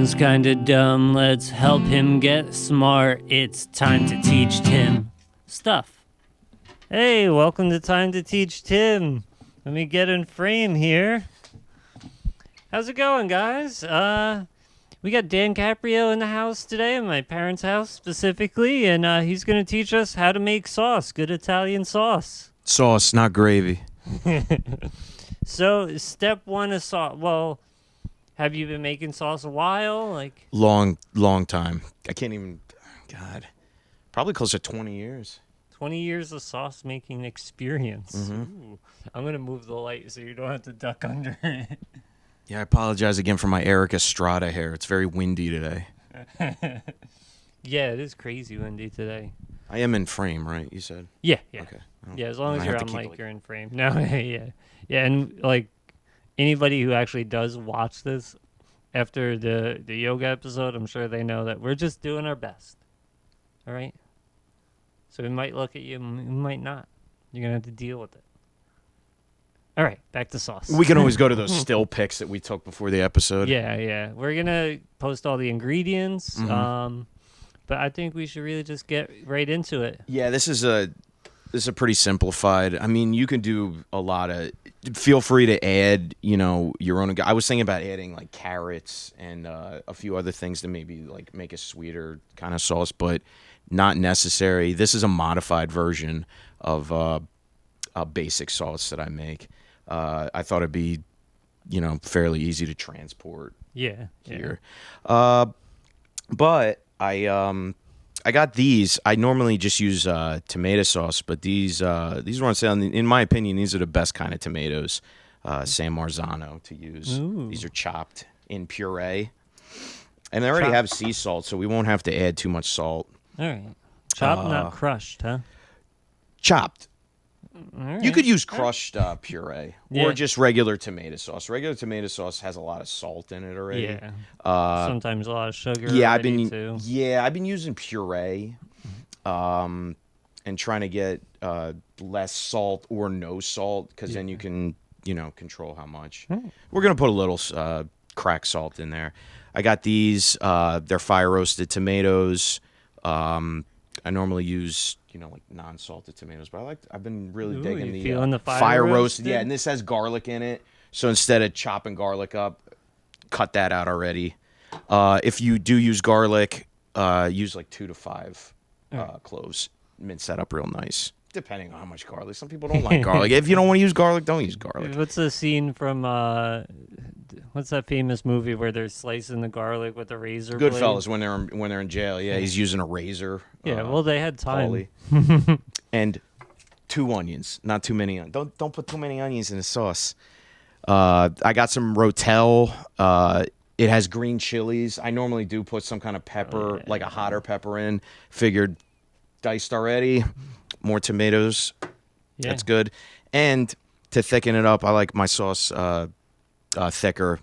Tim's kinda dumb, let's help him get smart. It's time to teach Tim stuff. Hey, welcome to Time to Teach Tim. Let me get in frame here. How's it going, guys? We got Dan Caprio in the house today, in my parents' house specifically, and he's gonna teach us how to make sauce, good Italian sauce. Sauce, not gravy. So, step one is sauce. Well, have you been making sauce a while? Long time. I can't even, God, probably close to 20 years. 20 years of sauce making experience. Mm-hmm. Ooh. I'm going to move the light so you don't have to duck under it. Yeah, I apologize again for my Eric Estrada hair. It's very windy today. Yeah, it is crazy windy today. I am in frame, right? You said? Yeah. Okay. Yeah, as long as I you're have on to keep mic, it you're in frame. No, yeah. Yeah, and anybody who actually does watch this after the yoga episode, I'm sure they know that we're just doing our best. All right? So we might look at you, we might not. You're going to have to deal with it. All right, back to sauce. We can always go to those still pics that we took before the episode. Yeah. We're going to post all the ingredients, Mm-hmm. but I think we should really just get right into it. Yeah, this is a pretty simplified. I mean, you can do a lot of. Feel free to add, your own. I was thinking about adding like carrots and a few other things to maybe like make a sweeter kind of sauce, but not necessary. This is a modified version of a basic sauce that I make. I thought it'd be, fairly easy to transport. Yeah. Here, but I got these. I normally just use tomato sauce, but these were on sale. In my opinion, these are the best kind of tomatoes, San Marzano, to use. Ooh. These are chopped in puree. And they already have sea salt, so we won't have to add too much salt. All right. Chopped, not crushed, huh? Chopped. All right. You could use crushed puree Yeah. or just regular tomato sauce. Regular tomato sauce has a lot of salt in it already. Yeah. Sometimes a lot of sugar. Yeah, I've been using puree, and trying to get less salt or no salt, because then you can control how much. We're gonna put a little cracked salt in there. I got these. They're fire roasted tomatoes. I normally use like non-salted tomatoes, but I've been really digging the fire roasted. roasted. Yeah, and this has garlic in it, so instead of chopping garlic up, cut that out already. If you do use garlic, use like 2 to 5 cloves. Mince that up real nice, depending on how much garlic. Some people don't like garlic. If you don't want to use garlic, don't use garlic. What's the scene from what's that famous movie where they're slicing the garlic with a razor blade? Goodfellas, when they're in jail. Yeah, he's using a razor. Yeah, well, they had time. And 2 onions, not too many. Don't put too many onions in the sauce. I got some Rotel. It has green chilies. I normally do put some kind of pepper, like a hotter pepper in. Figured diced already. More tomatoes. Yeah. That's good. And to thicken it up, I like my sauce thicker.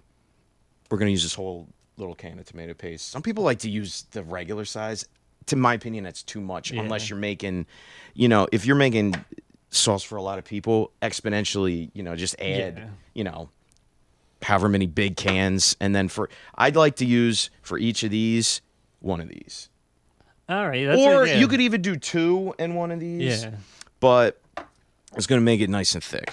We're going to use this whole little can of tomato paste. Some people like to use the regular size. To my opinion, that's too much. Yeah. Unless you're making, if you're making sauce for a lot of people, exponentially, just add, however many big cans. And then I'd like to use for each of these, one of these. All right. Or you could even do 2 in one of these. Yeah. But it's going to make it nice and thick.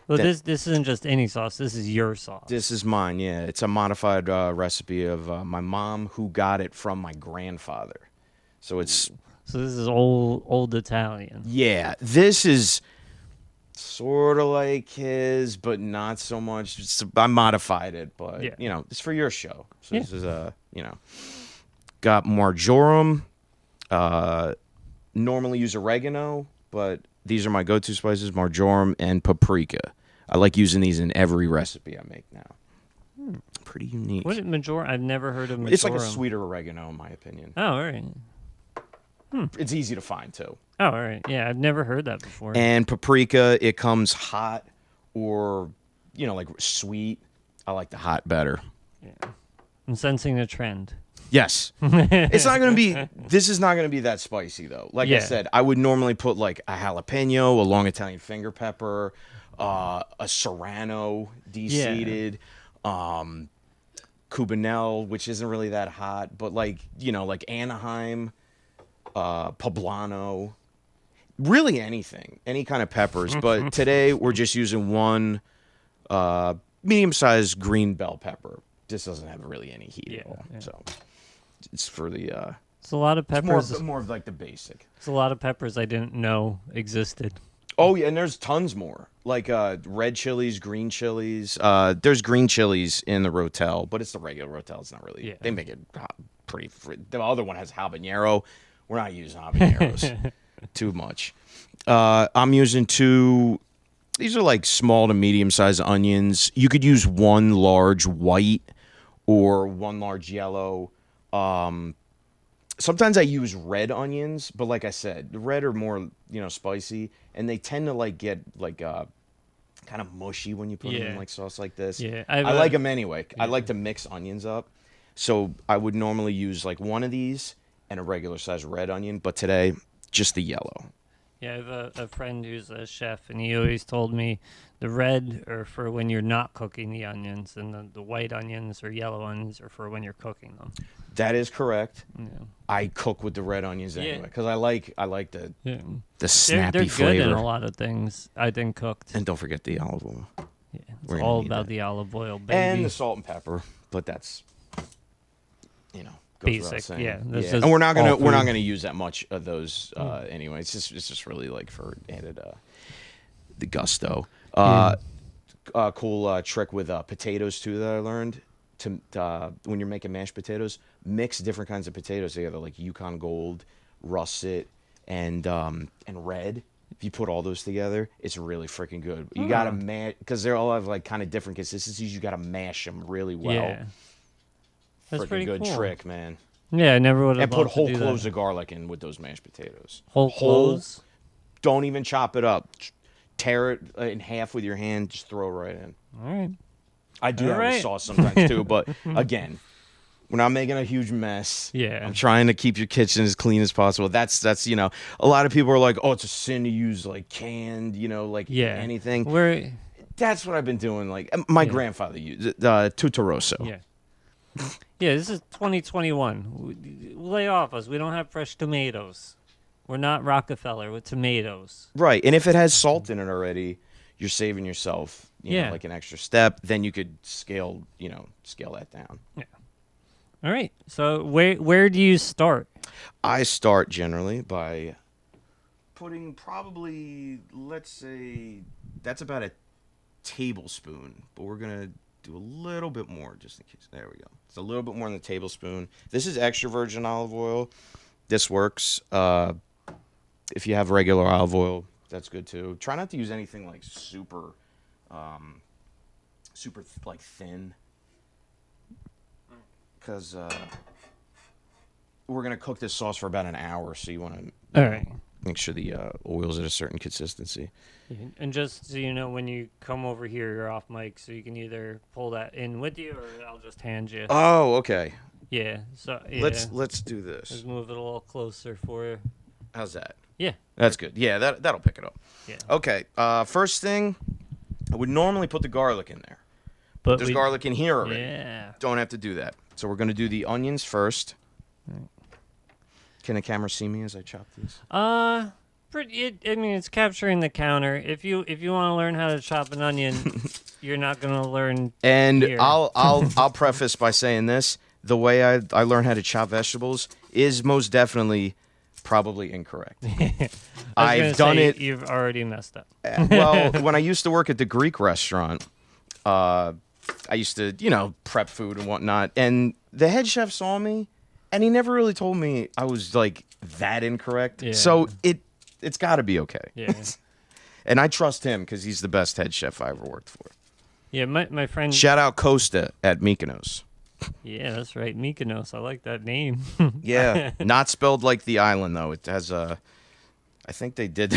Well, this isn't just any sauce. This is your sauce. This is mine, yeah. It's a modified recipe of my mom, who got it from my grandfather. So this is old Italian. Yeah, this is sort of like his, but not so much. I modified it, but it's for your show. So This is got marjoram. Normally use oregano, but these are my go-to spices: marjoram and paprika. I like using these in every recipe I make now. Pretty unique. What is marjoram? I've never heard of marjoram. It's like a sweeter oregano, in my opinion. Oh, all right. It's easy to find too. Oh, all right. Yeah, I've never heard that before. And paprika, it comes hot or like sweet. I like the hot better. Yeah. I'm sensing a trend. Yes. It's not going to be, this is not going to be that spicy though. Like I said, I would normally put like a jalapeno, a long Italian finger pepper, a serrano de-seeded, Cubanelle, which isn't really that hot, but like like Anaheim, Poblano, really anything, any kind of peppers. But today we're just using one medium-sized green bell pepper. This doesn't have really any heat at all, so it's for the. It's a lot of peppers. It's more of like the basic. It's a lot of peppers I didn't know existed. Oh yeah, and there's tons more. Like red chilies, green chilies. There's green chilies in the Rotel, but it's the regular Rotel. It's not really. Yeah. They make it pretty. The other one has habanero. We're not using habaneros too much. I'm using 2. These are like small to medium-sized onions. You could use 1 large white or 1 large yellow. Sometimes I use red onions, but like I said, the red are more, spicy, and they tend to like get like kind of mushy when you put them in like sauce like this. Yeah, I like them anyway. Yeah. I like to mix onions up, so I would normally use like 1 of these and a regular size red onion, but today just the yellow. Yeah, I have a friend who's a chef, and he always told me the red are for when you're not cooking the onions, and the white onions or yellow onions are for when you're cooking them. That is correct. Yeah. I cook with the red onions anyway because I like the snappy they're flavor. They're good in a lot of things, I think, cooked. And don't forget the olive oil. Yeah, it's all about the olive oil, baby. And the salt and pepper, but that's basic. Yeah. And we're not gonna use that much of those anyway. It's just really like for added the gusto. Cool trick with potatoes too that I learned. To when you're making mashed potatoes, mix different kinds of potatoes together, like Yukon Gold, russet, and red. If you put all those together, it's really freaking good. You gotta mash because they all have like kind of different consistencies. You gotta mash them really well. Yeah, that's pretty good cool. trick, man. Yeah, I never would have. And put whole cloves of garlic in with those mashed potatoes. Whole cloves. Don't even chop it up. Tear it in half with your hand. Just throw it right in. All right. I do that with sauce sometimes too, but again, we're not making a huge mess. Yeah. I'm trying to keep your kitchen as clean as possible. That's a lot of people are like, oh, it's a sin to use like canned, anything. That's what I've been doing. Like my grandfather used Tutoroso. Yeah. Yeah, this is 2021. Lay off us. We don't have fresh tomatoes. We're not Rockefeller with tomatoes. Right, and if it has salt in it already, you're saving yourself, like an extra step. Then you could scale that down. Yeah. All right. So where do you start? I start generally by putting probably, let's say, that's about a tablespoon, but we're gonna do a little bit more just in case. There we go. It's a little bit more than a tablespoon. This is extra virgin olive oil. This works. If you have regular olive oil, that's good too. Try not to use anything like super like thin, because we're gonna cook this sauce for about an hour. So you want to make sure the oil's at a certain consistency. And just so you know, when you come over here, you're off mic, so you can either pull that in with you, or I'll just hand you. Oh, okay. Yeah. So let's do this. Let's move it a little closer for you. How's that? Yeah. That's good. Yeah, that'll pick it up. Yeah. Okay. First thing, I would normally put the garlic in there, but there's garlic in here already. Yeah. Don't have to do that. So we're gonna do the onions first. Right. Can the camera see me as I chop these? It's capturing the counter. If you want to learn how to chop an onion, you're not gonna learn. And here. I'll preface by saying this: the way I learned how to chop vegetables is most definitely probably incorrect. I've done it. You've already messed up. Well, when I used to work at the Greek restaurant, I used to prep food and whatnot, and the head chef saw me, and he never really told me I was like that incorrect. Yeah. So it's got to be okay. Yeah. And I trust him because he's the best head chef I ever worked for. Yeah, my friend. Shout out Costa at Mykonos. Yeah, that's right, Mykonos. I like that name. Yeah, not spelled like the island though. It has a. I think they did.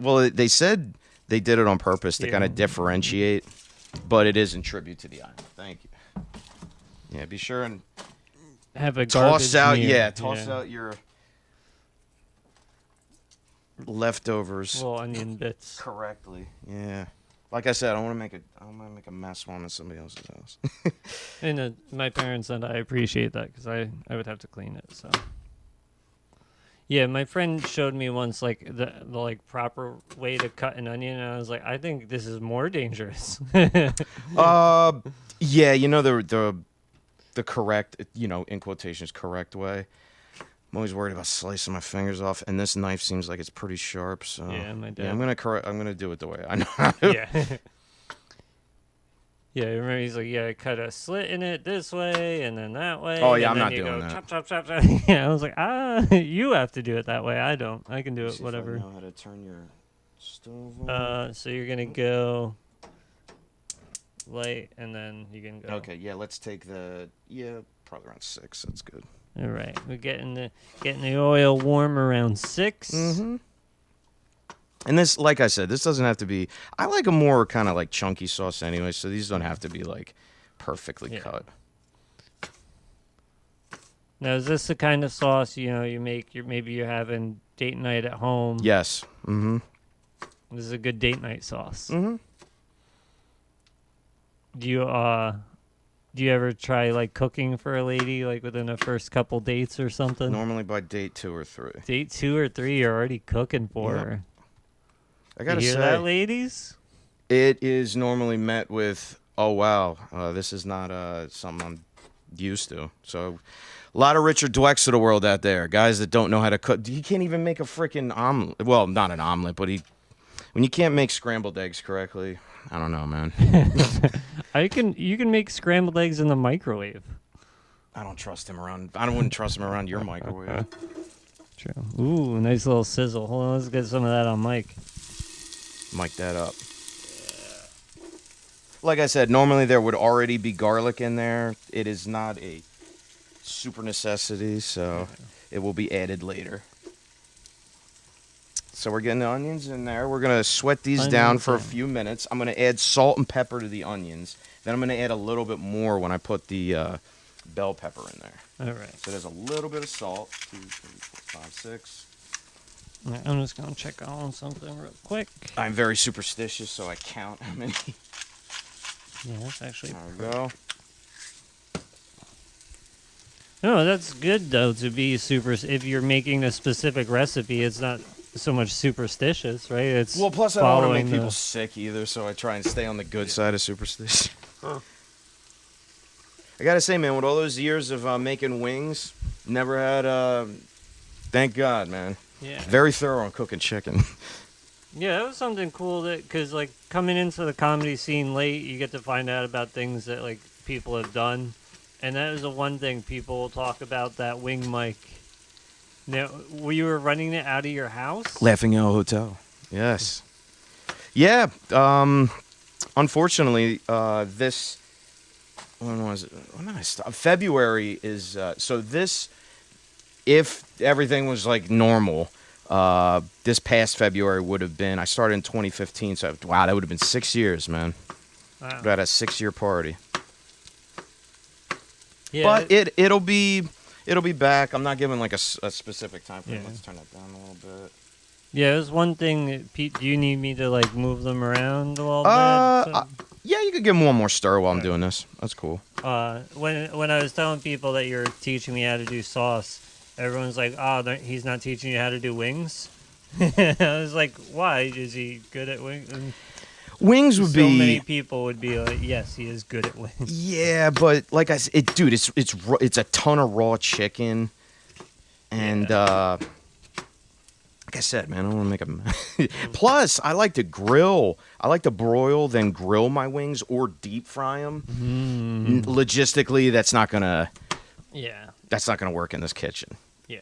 Well, they said they did it on purpose to kind of differentiate, but it is in tribute to the island. Thank you. Yeah, be sure and have a toss out. meal. Yeah, toss out your leftovers. Little onion bits. Correctly. Yeah. Like I said, I don't want to make a mess while I'm in somebody else's house. And my parents and I appreciate that because I would have to clean it. So yeah, my friend showed me once like the like proper way to cut an onion, and I was like, I think this is more dangerous. Yeah, you know the correct, you know, in quotations, correct way. I'm always worried about slicing my fingers off, and this knife seems like it's pretty sharp. So yeah, my dad. Yeah, I'm gonna do it the way I know how to. Yeah. Yeah, remember he's like, yeah, cut a slit in it this way and then that way. Oh yeah, and I'm then not doing go, that. Chop, chop, chop, chop. Yeah, I was like, you have to do it that way. I don't. I can do it whatever. If I know how to turn your stove on. So you're gonna go light, and then you can go. Okay, yeah, let's take probably around 6. That's good. All right, we're getting the oil warm around 6. Mm-hmm. And this, like I said, this doesn't have to be. I like a more kind of like chunky sauce anyway, so these don't have to be like perfectly cut. Now, is this the kind of sauce you make? Maybe you're having date night at home. Yes. Mm-hmm. This is a good date night sauce. Mm-hmm. Do you ever try like cooking for a lady like within the first couple dates or something? Normally by date 2 or 3. Date 2 or 3, you're already cooking for her. I gotta you hear say, that, ladies? it is normally met with, "Oh wow, this is not something I'm used to." So, a lot of Richard Dwecks of the world out there, guys that don't know how to cook. He can't even make a freaking omelet. Well, not an omelet, but when you can't make scrambled eggs correctly, I don't know, man. You can make scrambled eggs in the microwave. I don't trust him around. I wouldn't trust him around your microwave. True. Ooh, nice little sizzle. Hold on, let's get some of that on mic. Mic that up. Like I said, normally there would already be garlic in there. It is not a super necessity, so it will be added later. So we're getting the onions in there. We're going to sweat these down for a few minutes. I'm going to add salt and pepper to the onions. Then I'm going to add a little bit more when I put the bell pepper in there. All right. So there's a little bit of salt. 2, 3, 4, 5, 6. I'm just going to check on something real quick. I'm very superstitious, so I count how many. Yeah, that's actually... There we go. No, that's good, though, to be super... If you're making a specific recipe, it's not so much superstitious, right? It's Well, plus I don't want to make following people sick either, so I try and stay on the good side of superstition. Huh. I gotta say, man, with all those years of making wings, never had... Thank God, man. Yeah. Very thorough on cooking chicken. Yeah, that was something cool because like coming into the comedy scene late, you get to find out about things that like people have done, and that is the one thing people will talk about, that wing mic. Now, you were running it out of your house? Laughing Owl Hotel. Yes. Yeah. Unfortunately, this... When was it? When did I stop? February is... so this... If everything was like normal, this past February would have been... I started in 2015, so wow, that would have been 6 years, man. Wow. We had a 6-year party. Yeah, But it'll be back. I'm not giving like a specific time frame. Yeah. Let's turn that down a little bit. Yeah, there's one thing. Pete, do you need me to like move them around a little bit? Yeah, you could give them one more stir while I'm doing this. That's cool. When I was telling people that you're teaching me how to do sauce, everyone's like, "Oh, he's not teaching you how to do wings." I was like, "Why? Is he good at wings?" And Wings would so be... many people would be like, "Yes, he is good at wings." Yeah, but like I said, dude, it's a ton of raw chicken, and like I said, man, I don't want to make a. Plus, I like to grill. I like to broil, then grill my wings or deep fry them. Logistically, that's not gonna work in this kitchen. Yeah.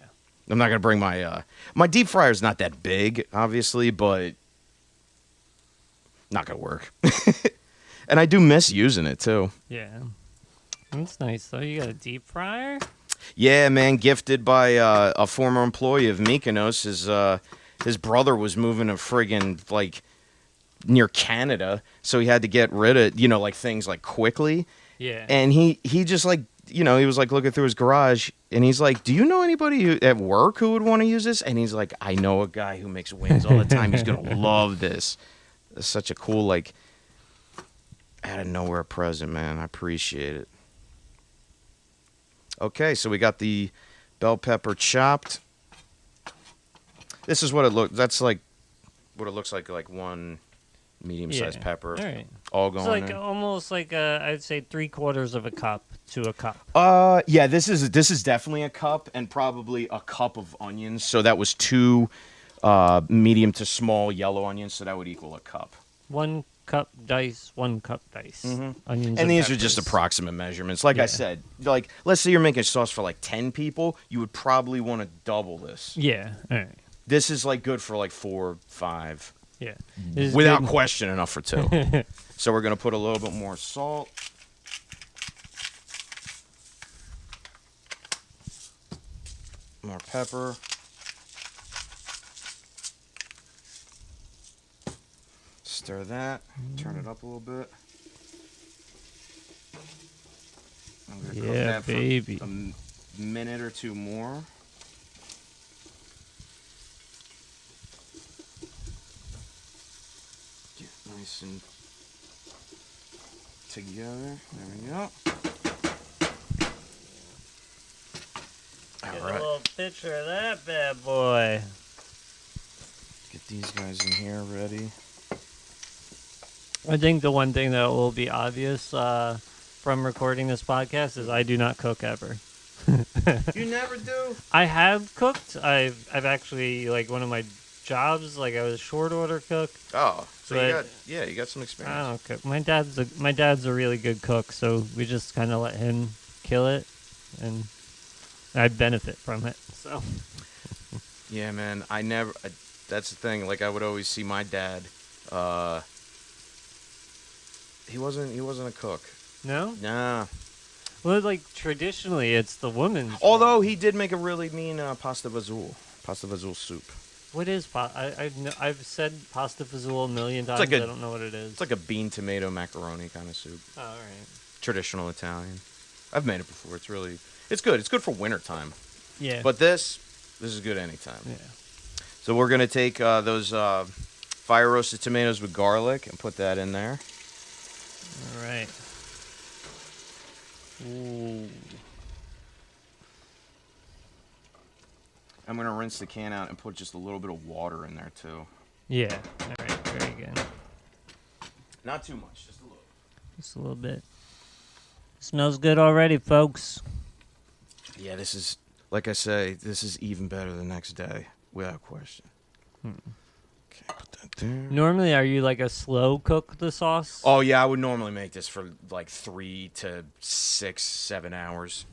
I'm not gonna bring my my deep fryer is not that big, obviously, but not gonna work. And I do miss using it too. Yeah. That's nice though. You got a deep fryer? Yeah, man, gifted by a former employee of Mykonos. His brother was moving to friggin' like near Canada, so he had to get rid of like things like quickly. Yeah. And he just like he was like looking through his garage, and he's like, "Do you know anybody at work who would want to use this?" And he's like, "I know a guy who makes wings all the time. He's gonna love this." It's such a cool like out of nowhere present, man. I appreciate it. Okay, so we got the bell pepper chopped. This is what it looks. That's like what it looks like one medium-sized pepper. All right. All going It's like in. almost like I'd say 3/4 of a cup to a cup. Yeah, this is definitely a cup and probably a cup of onions. So that was 2 medium to small yellow onions, so that would equal a cup. 1 cup dice, 1 cup dice. Onions And these peppers. are just approximate measurements. Like I said, like let's say you're making sauce for like 10 people, you would probably want to double this. Yeah. All right. This is like good for like 4, 5. Yeah. This is Without good. question, enough for 2. So we're gonna put a little bit more salt. More pepper. Stir that. Turn it up a little bit. I'm gonna cook Yeah, that baby. for a minute or 2 more. Get nice and together. There we go. Get All a right. little picture of that bad boy. Get these guys in here ready. I think the one thing that will be obvious from recording this podcast is I do not cook ever. You never do? I have cooked. I've actually, like, one of my jobs, like, I was a short order cook. Oh, so But- you got some experience. I don't cook. My dad's a really good cook, so we just kind of let him kill it, and I benefit from it. So Yeah, man. That's the thing. Like I would always see my dad. He wasn't a cook. no, Nah. well, like traditionally, it's the woman's. Although he did make a really mean pasta fazool soup. What is I've said pasta fazool a million times. like a- I don't know what it is. It's like a bean tomato macaroni kind of soup. Oh, all right. Traditional Italian. I've made it before. It's good. It's good for wintertime. Yeah. But this is good anytime. yeah. So we're gonna take those fire roasted tomatoes with garlic and put that in there. All right. Ooh. I'm gonna rinse the can out and put just a little bit of water in there too. Yeah. All right. Very good. Not too much, just a little. Just a little bit. Smells good already, folks. Yeah, this is, like I say, this is even better the next day, without question. Okay, put that there. Normally, are you like a slow cook the sauce? Oh yeah, I would normally make this for like 3 to 6, 7 hours.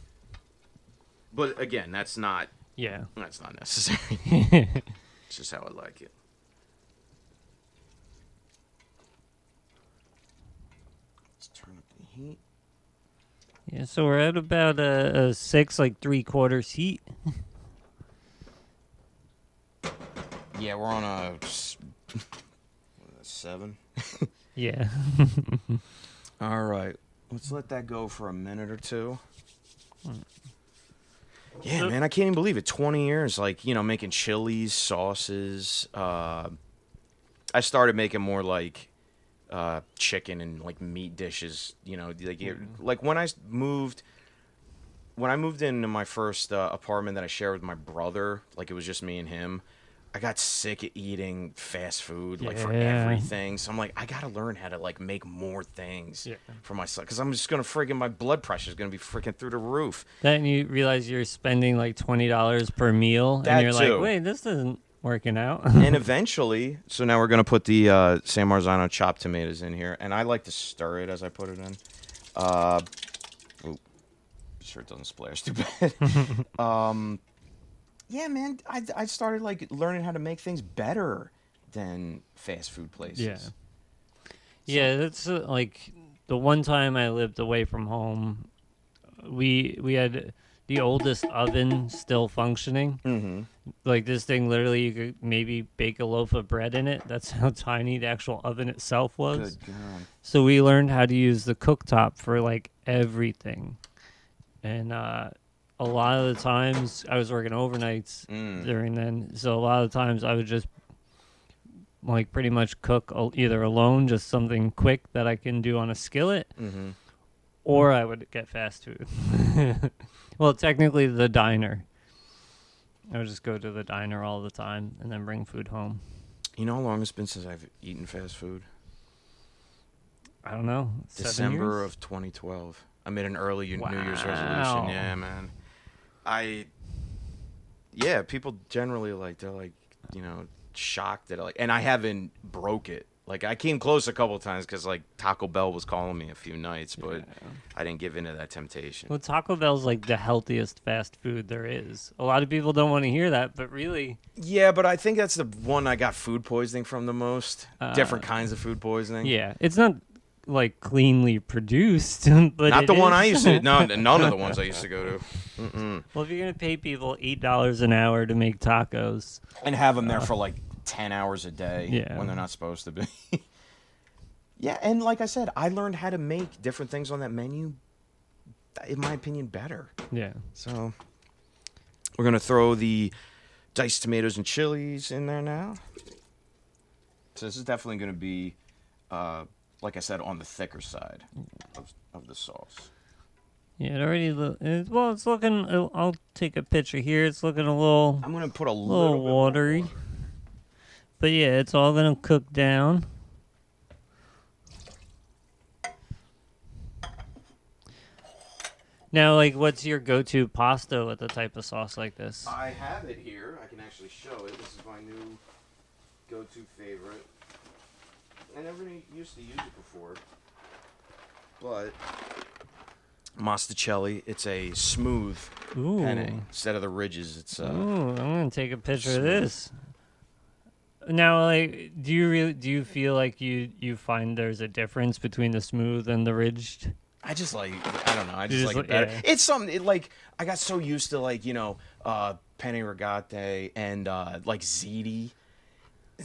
But again, that's not Yeah. necessary. It's just how I like it. Let's turn up the heat. Yeah, so we're at about a 6, like 3/4 heat. Yeah, we're on a 7. Yeah. All right, let's let that go for a minute or 2. Yeah, man, I can't even believe it. 20 years, like, making chilies, sauces. I started making more like chicken and like meat dishes. Like when I moved into my first apartment that I shared with my brother, like it was just me and him. I got sick of eating fast food, like for Yeah. everything. So I'm like, I gotta learn how to like make more things Yeah. for myself, because I'm just gonna my blood pressure is gonna be freaking through the roof. Then you realize you're spending like $20 per meal, That and you're too. like, wait, this isn't working out. And eventually, so now we're gonna put the San Marzano chopped tomatoes in here, and I like to stir it as I put it in. Sure it doesn't splash too bad. Yeah, man, I started like learning how to make things better than fast food places. Yeah. Yeah, that's like the one time I lived away from home, we had the oldest oven still functioning. Mm-hmm. Like this thing, literally, you could maybe bake a loaf of bread in it. That's how tiny the actual oven itself was. Good God. So we learned how to use the cooktop for like everything. And a lot of the times I was working overnights during then. So a lot of the times I would just like pretty much cook either alone, just something quick that I can do on a skillet, or I would get fast food. Well, technically the diner. I would just go to the diner all the time and then bring food home. You know how long it's been since I've eaten fast food? I don't know. December of 2012. I made an early New Year's resolution. Yeah, man. People generally they're like, shocked that and I haven't broke it. Like I came close a couple of times because like Taco Bell was calling me a few nights, but I didn't give in to that temptation. Well, Taco Bell's like the healthiest fast food there is. A lot of people don't want to hear that, but really. Yeah, but I think that's the one I got food poisoning from the most. Different kinds of food poisoning. Yeah, it's not like cleanly produced, but not the one I used to. No, none of the ones I used to go to. Mm-mm. Well, if you're gonna pay people $8 an hour to make tacos and have them there for like 10 hours a day when they're not supposed to be. Yeah, and like I said, I learned how to make different things on that menu, in my opinion, better. Yeah. So we're going to throw the diced tomatoes and chilies in there now. So this is definitely going to be, like I said, on the thicker side of the sauce. Yeah, it already it's looking, I'll take a picture here. It's looking a little... I'm going to put a little watery. But yeah, it's all going to cook down. Now, like, what's your go-to pasta with a type of sauce like this? I have it here. I can actually show it. This is my new go-to favorite. I never used to use it before. But Mostacelli, it's a smooth penne. Instead of the ridges, it's I'm going to take a picture of this. Now, like, do you feel like you find there's a difference between the smooth and the ridged? I don't know. I just like it better. Yeah. It's something, I got so used to, penne rigate and, ziti.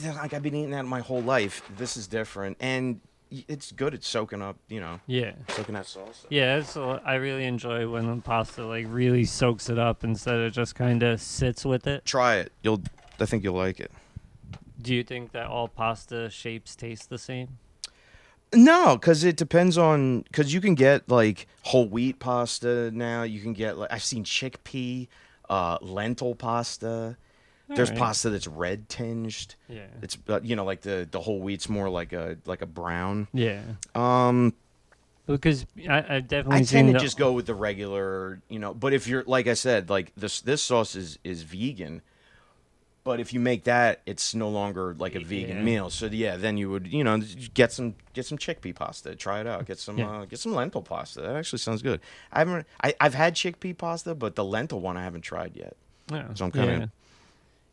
Like, I've been eating that my whole life. This is different. And it's good at soaking up, soaking that sauce. Yeah, I really enjoy when the pasta, really soaks it up instead of just kind of sits with it. Try it. I think you'll like it. Do you think that all pasta shapes taste the same? No, because it depends on... Because you can get, whole wheat pasta now. You can get, I've seen chickpea, lentil pasta. There's pasta that's red tinged. Yeah. It's, the whole wheat's more like a brown. Yeah. Because I definitely... I tend to just go with the regular, But if you're... Like I said, this sauce is vegan. But if you make that, it's no longer like a vegan meal. So then you would, get some chickpea pasta. Try it out. Get some lentil pasta. That actually sounds good. I've had chickpea pasta, but the lentil one I haven't tried yet. Yeah. So I'm kind of...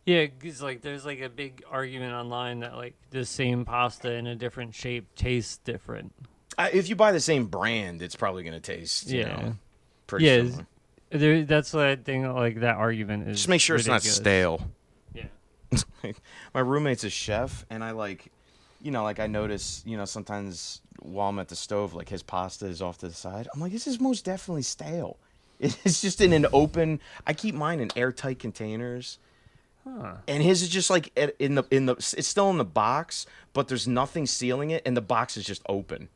Yeah, because there's a big argument online that the same pasta in a different shape tastes different. If you buy the same brand, it's probably going to taste pretty similar. That's what I think. That argument is just make sure ridiculous. It's not stale. My roommate's a chef, and I I notice, sometimes while I'm at the stove, his pasta is off to the side. I'm like, this is most definitely stale. It's just in an open. I keep mine in airtight containers, and his is just in the. It's still in the box, but there's nothing sealing it, and the box is just open.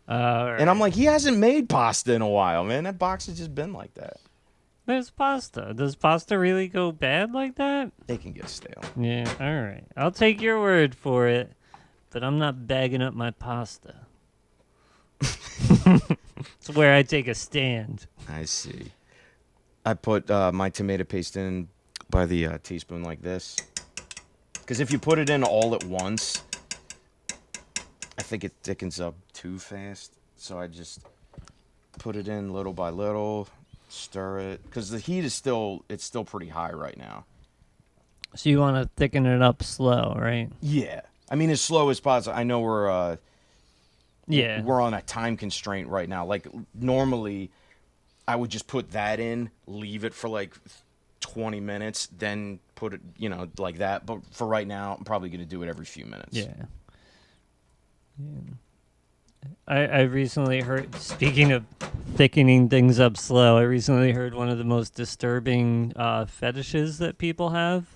Right. And I'm like, he hasn't made pasta in a while, man. That box has just been like that. There's pasta. Does pasta really go bad like that? They can get stale. Yeah, all right. I'll take your word for it, but I'm not bagging up my pasta. It's where I take a stand. I see. I put my tomato paste in by the teaspoon like this. Because if you put it in all at once, I think it thickens up too fast. So I just put it in little by little. Stir it because the heat is still pretty high right now. So you want to thicken it up slow, right? Yeah, I mean as slow as possible. I know we're on a time constraint right now. Normally, I would just put that in, leave it for 20 minutes, then put it like that. But for right now, I'm probably going to do it every few minutes. Yeah. I recently heard, speaking of thickening things up slow, I recently heard one of the most disturbing fetishes that people have.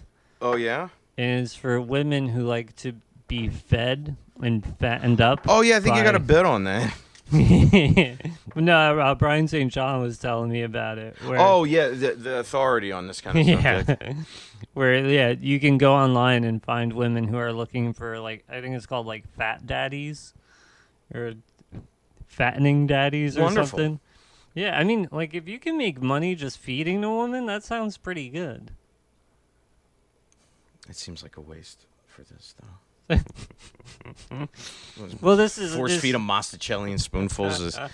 Oh, yeah? And it's for women who like to be fed and fattened up. Oh yeah, I think you got a bit on that. No, Brian St. John was telling me about it. Oh yeah, the authority on this kind of subject. Where you can go online and find women who are looking for, like, I think it's called like fat daddies or fattening daddies or Wonderful. something. Yeah, I mean, like, if you can make money just feeding a woman, that sounds pretty good. It seems like a waste for this though. Well, this is feed them Masticelli and spoonfuls of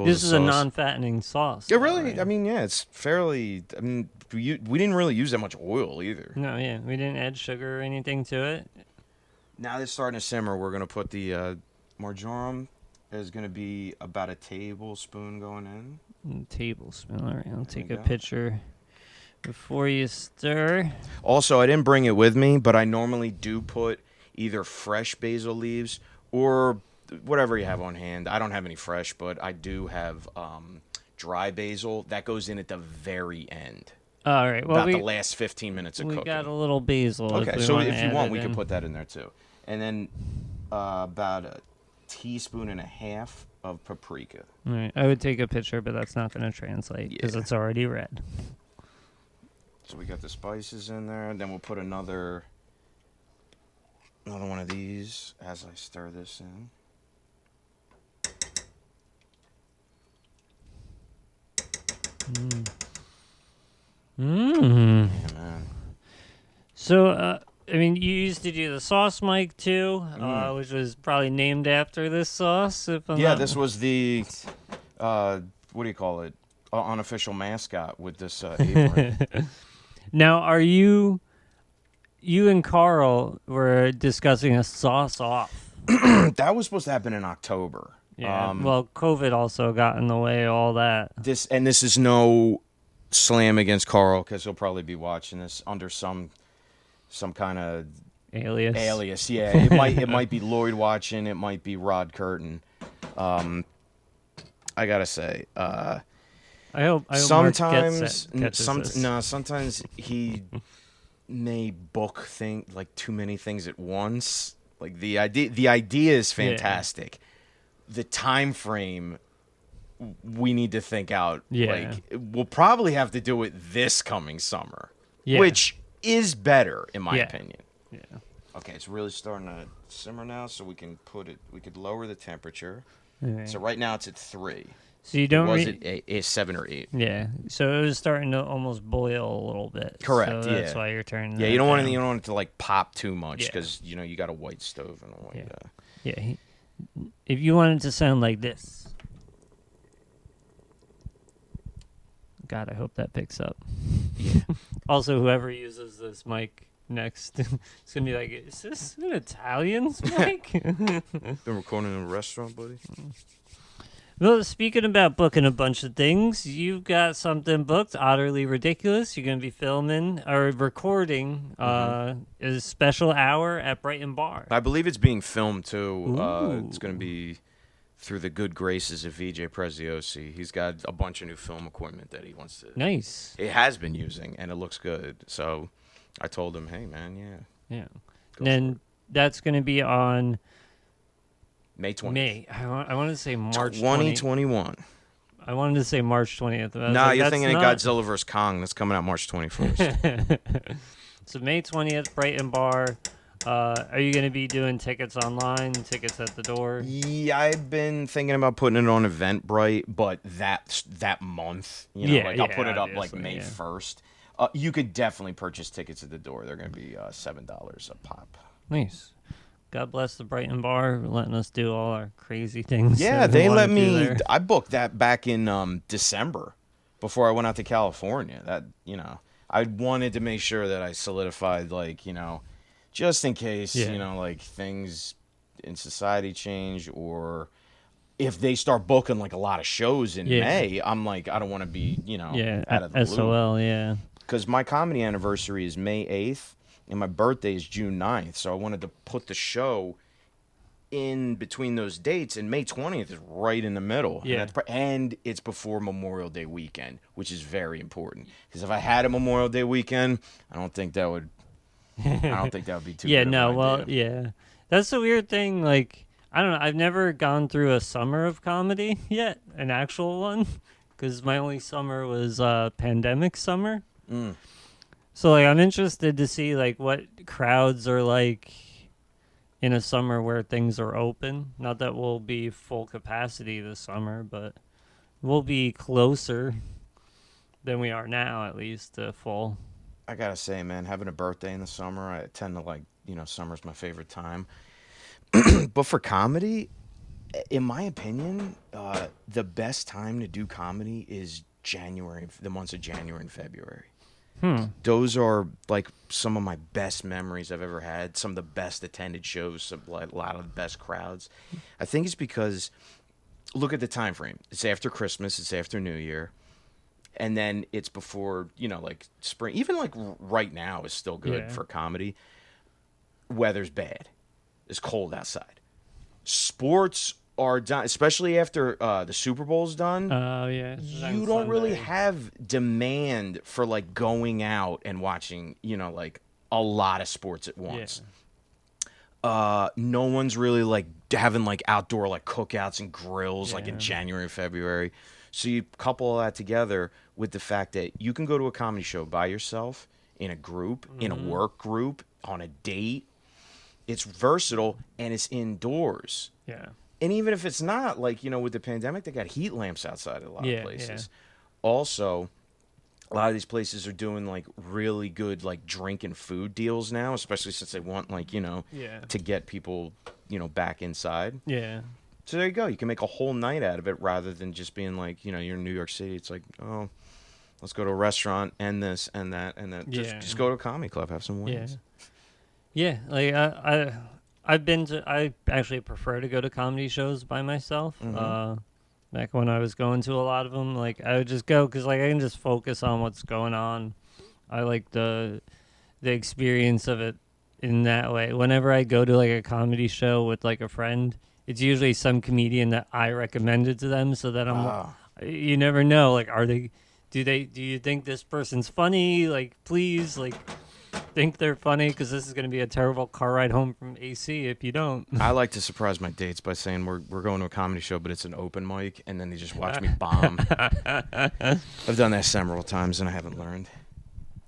This is sauce. a non-fattening sauce. Yeah, really. Right? I mean, yeah, it's fairly. I mean, we didn't really use that much oil either. No, yeah, we didn't add sugar or anything to it. Now that it's starting to simmer, we're gonna put the marjoram. Is gonna be about a tablespoon going in. Tablespoon. All right, I'll take a picture before you stir. Also, I didn't bring it with me, but I normally do put either fresh basil leaves or whatever you have on hand. I don't have any fresh, but I do have dry basil. That goes in at the very end. All right. Well, about the last 15 minutes of cooking. We got a little basil. Okay, so if you want, we can put that in there too. And then about a teaspoon and a half of paprika. All right. I would take a picture, but that's not going to translate because it's already red. So we got the spices in there. Then we'll put another one of these as I stir this in. Yeah, man. So, I mean, you used to do the Saucemic too, which was probably named after this sauce. This was the, what do you call it? Unofficial mascot with this apron. Now, are you and Carl were discussing a sauce off? That was supposed to happen in October. Yeah. Well, COVID also got in the way of all that. This is no slam against Carl because he'll probably be watching this under some kind of alias. Yeah, it might be Lloyd watching. It might be Rod Curtin. I gotta say, I hope sometimes sometimes he may book too many things at once. Like the idea is fantastic. Yeah. The time frame we need to think out. Yeah. Like we'll probably have to do it this coming summer, which is better in my opinion. Yeah. Okay, it's really starting to simmer now, so we can we could lower the temperature. Right. So right now it's at 3. So you don't. Was it 7 or 8? Yeah. So it was starting to almost boil a little bit. Correct. So that's why you're turning. Yeah, you don't want it to like pop too much because you got a white stove and a white. Yeah. If you want it to sound like this. God, I hope that picks up. Yeah. Also, whoever uses this mic next, it's gonna be like, is this an Italian's mic? Been recording in a restaurant, buddy. Well, speaking about booking a bunch of things, you've got something booked, Utterly Ridiculous. You're going to be filming or recording a special hour at Brighton Bar. I believe it's being filmed, too. It's going to be through the good graces of VJ Preziosi. He's got a bunch of new film equipment that he wants to... Nice. He has been using, and it looks good. So I told him, hey, man, Yeah. And then that's going to be on... May 20th. May. I wanted to say March 2021. I wanted to say March 20th. You're thinking of Godzilla vs. Kong. That's coming out March 21st. So May 20th, Brighton Bar. Are you going to be doing tickets online, tickets at the door? Yeah, I've been thinking about putting it on Eventbrite, but that month. I'll put it up like May 1st. You could definitely purchase tickets at the door. They're going to be $7 a pop. Nice. God bless the Brighton Bar for letting us do all our crazy things. Yeah, they let me. I booked that back in December before I went out to California. That I wanted to make sure that I solidified, just in case, things in society change or if they start booking like a lot of shows in May. I'm like, I don't want to be, out of the SOL, loop. Because my comedy anniversary is May 8th. And my birthday is June 9th, so I wanted to put the show in between those dates, and May 20th is right in the middle. Yeah. And it's before Memorial Day weekend, which is very important. Because if I had a Memorial Day weekend, I don't think that would I don't think that would be too Yeah, good no, of an well, idea. yeah. That's the weird thing. Like, I don't know. I've never gone through a summer of comedy yet, an actual one, because my only summer was pandemic summer. Mm. So, like, I'm interested to see, like, what crowds are like in a summer where things are open. Not that we'll be full capacity this summer, but we'll be closer than we are now, at least, to full. I gotta say, man, having a birthday in the summer, I tend to like, summer's my favorite time. But for comedy, in my opinion, the best time to do comedy is January, the months of January and February. Those are like some of my best memories I've ever had. Some of the best attended shows, a lot of the best crowds. I think it's because, look at the time frame. It's after Christmas. It's after New Year. And then it's before, like spring. Even like right now is still good for comedy. Weather's bad. It's cold outside. Sports are done, especially after the Super Bowl's done. Oh, yeah. You don't really have demand for like going out and watching, like a lot of sports at once. No one's really like having like outdoor like cookouts and grills like in January and February. So you couple all that together with the fact that you can go to a comedy show by yourself, in a group, in a work group, on a date. It's versatile and it's indoors. Yeah. And even if it's not, like, with the pandemic, they got heat lamps outside at a lot of places. Also, a lot of these places are doing, like, really good, like, drink and food deals now, especially since they want, like, to get people, back inside. Yeah. So there you go. You can make a whole night out of it rather than just being like, you're in New York City. It's like, oh, let's go to a restaurant and this and that and that. Just go to a comedy club, have some wings. Yeah. Like I actually prefer to go to comedy shows by myself. Back when I was going to a lot of them, like I would just go because like I can just focus on what's going on. I like the experience of it in that way. Whenever I go to like a comedy show with like a friend, it's usually some comedian that I recommended to them, so that you never know. Like, do you think this person's funny? Like, please, like, think they're funny, because this is going to be a terrible car ride home from AC if you don't. I like to surprise my dates by saying we're going to a comedy show, but it's an open mic, and then they just watch me bomb. I've done that several times, and I haven't learned.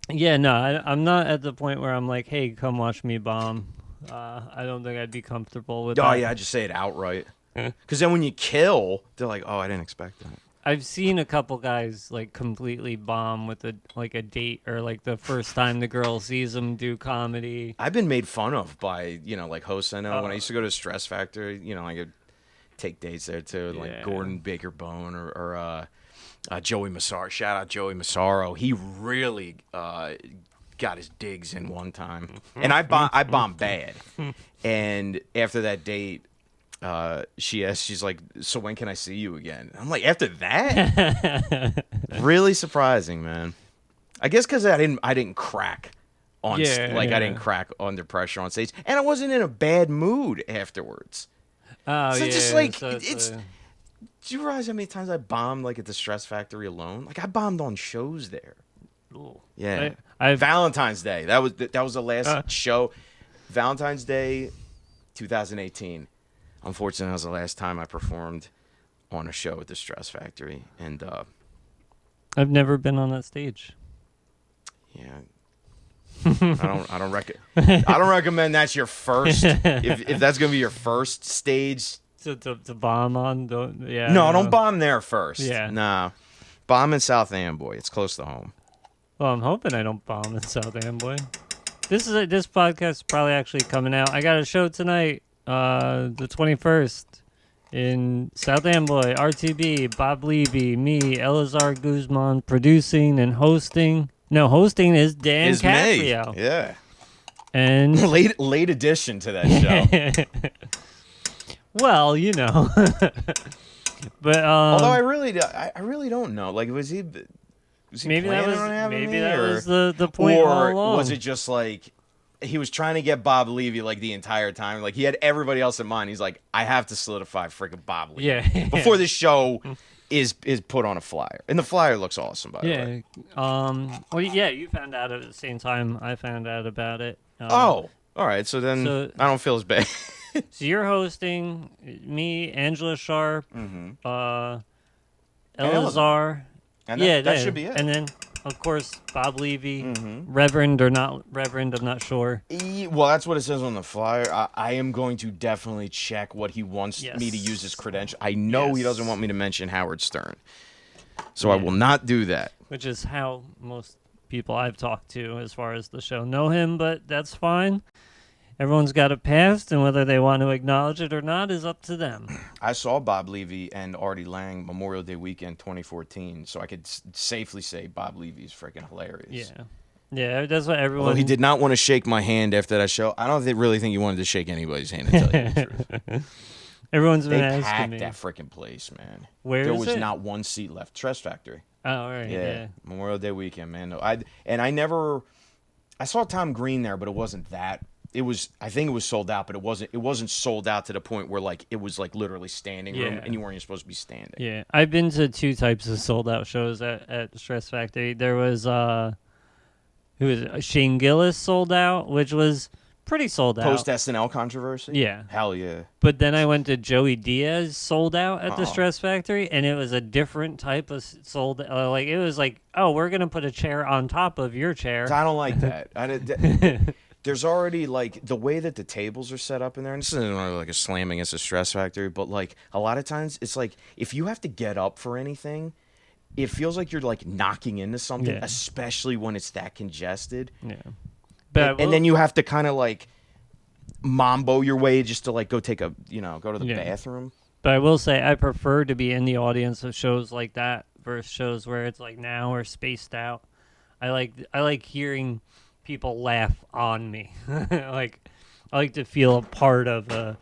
Yeah, no, I'm not at the point where I'm like, hey, come watch me bomb. I don't think I'd be comfortable with that. Oh, yeah, I just say it outright. Because then when you kill, they're like, oh, I didn't expect that. I've seen a couple guys like completely bomb with a date, or like the first time the girl sees them do comedy. I've been made fun of by, like hosts I know. When I used to go to Stress Factory, I could take dates there too, like Gordon Baker Bone or Joey Massaro. Shout out Joey Massaro. He really got his digs in one time. And I bombed bad. And after that date, she's like, so when can I see you again? I'm like, after that? Really surprising, man. I guess because I didn't crack on I didn't crack under pressure on stage, and I wasn't in a bad mood afterwards. Oh, so yeah. Just like it's. Do you realize how many times I bombed like at the Stress Factory alone? Like I bombed on shows there. Ooh. Yeah. Valentine's Day. That was the last show. Valentine's Day, 2018. Unfortunately, that was the last time I performed on a show at the Stress Factory, and I've never been on that stage. Yeah, I don't recommend that's your first. If that's gonna be your first stage to bomb on, don't bomb there first. Yeah, nah, bomb in South Amboy. It's close to home. Well, I'm hoping I don't bomb in South Amboy. This podcast is probably actually coming out. I got a show tonight. The 21st in South Amboy, RTB, Bob Levy, me, Elazar Guzman, producing and hosting. No, hosting is Dan Caprio. Me. Yeah. And late addition to that show. Well, but although I really don't know. Like, was he maybe planning on having me, that was the point all or along. was it just like, he was trying to get Bob Levy like the entire time. Like he had everybody else in mind. He's like, I have to solidify freaking Bob Levy before this show is put on a flyer. And the flyer looks awesome, by the way. Well, yeah, you found out at the same time I found out about it. All right. So then I don't feel as bad. So you're hosting, me, Angela Sharp, Elazar. And that should be it. And then, of course, Bob Levy, Reverend or not Reverend, I'm not sure. Well, that's what it says on the flyer. I am going to definitely check what he wants me to use as credential. I know he doesn't want me to mention Howard Stern. So I will not do that. Which is how most people I've talked to as far as the show know him, but that's fine. Everyone's got a past, and whether they want to acknowledge it or not is up to them. I saw Bob Levy and Artie Lang Memorial Day weekend 2014, so I could safely say Bob Levy's freaking hilarious. Yeah, that's what everyone... Although he did not want to shake my hand after that show. I don't really think he wanted to shake anybody's hand, to tell you the truth. Everyone's been asking me. They packed that freaking place, man. Where there is was it? not one seat left. Stress Factory. Oh, all right, yeah. Memorial Day weekend, man. I saw Tom Green there, but it wasn't that. I think it was sold out, but it wasn't sold out to the point where like it was like literally standing room and you weren't even supposed to be standing. Yeah. I've been to 2 types of sold out shows at Stress Factory. There was Shane Gillis sold out, which was pretty sold out. Post SNL controversy? Yeah. Hell yeah. But then I went to Joey Diaz sold out at the Stress Factory, and it was a different type of sold like it was like, oh, we're gonna put a chair on top of your chair. I don't like that. There's already, like, the way that the tables are set up in there, and this isn't really like a slam against a Stress Factory, but, like, a lot of times it's like, if you have to get up for anything, it feels like you're, like, knocking into something, especially when it's that congested. Yeah. And then you have to kind of, like, mambo your way just to, like, go take go to the bathroom. But I will say I prefer to be in the audience of shows like that versus shows where it's, like, now or spaced out. I like hearing... people laugh on me. I like to feel a part of a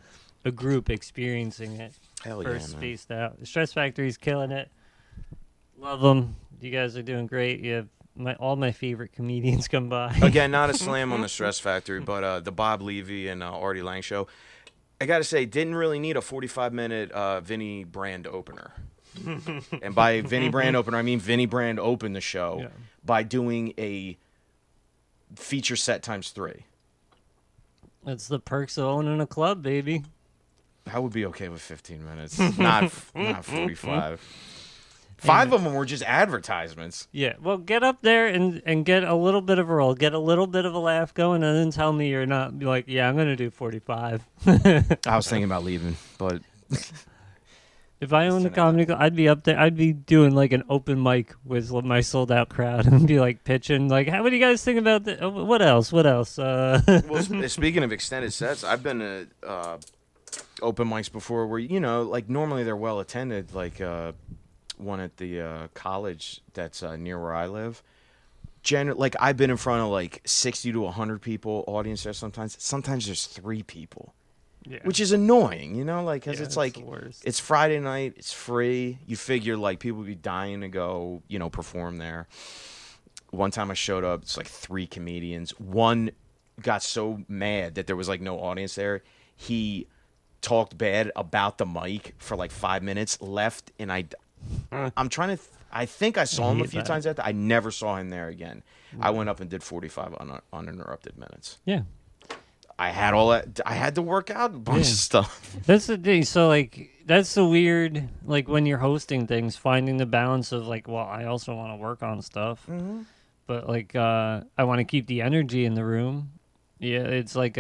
group experiencing it. Hell yeah, spaced out. The Stress Factory's killing it. Love them. You guys are doing great. You have all my favorite comedians come by. Again, not a slam on the Stress Factory, but the Bob Levy and Artie Lang show, I gotta say, didn't really need a 45-minute Vinny Brand opener. And by Vinny Brand opener, I mean Vinny Brand opened the show by doing a feature set x3. That's the perks of owning a club, baby. I would be okay with 15 minutes, not 45. 5 of them were just advertisements. Yeah, well, get up there and get a little bit of a roll, get a little bit of a laugh going, and then tell me you're not. Be like, yeah, I'm going to do 45. I was thinking about leaving, but... If I owned a comedy club, I'd be up there. I'd be doing like an open mic with my sold out crowd and be like pitching. Like, what do you guys think about this? What else? Well, speaking of extended sets, I've been to open mics before where, like normally they're well attended, like one at the college that's near where I live. Like I've been in front of like 60 to 100 people audience there sometimes. Sometimes there's 3 people. Yeah. Which is annoying, because it's like, it's Friday night, it's free. You figure, like, people would be dying to go, perform there. One time I showed up, it's like 3 comedians. One got so mad that there was, like, no audience there. He talked bad about the mic for, like, 5 minutes, left, and I'm trying to, I think I saw him a few times after. I never saw him there again. I went up and did 45 uninterrupted minutes. Yeah. I had all that. I had to work out a bunch of stuff. That's the thing. So, like, that's the weird, like, when you're hosting things, finding the balance of, like, well, I also want to work on stuff. Mm-hmm. But, like, I want to keep the energy in the room. Yeah, it's like,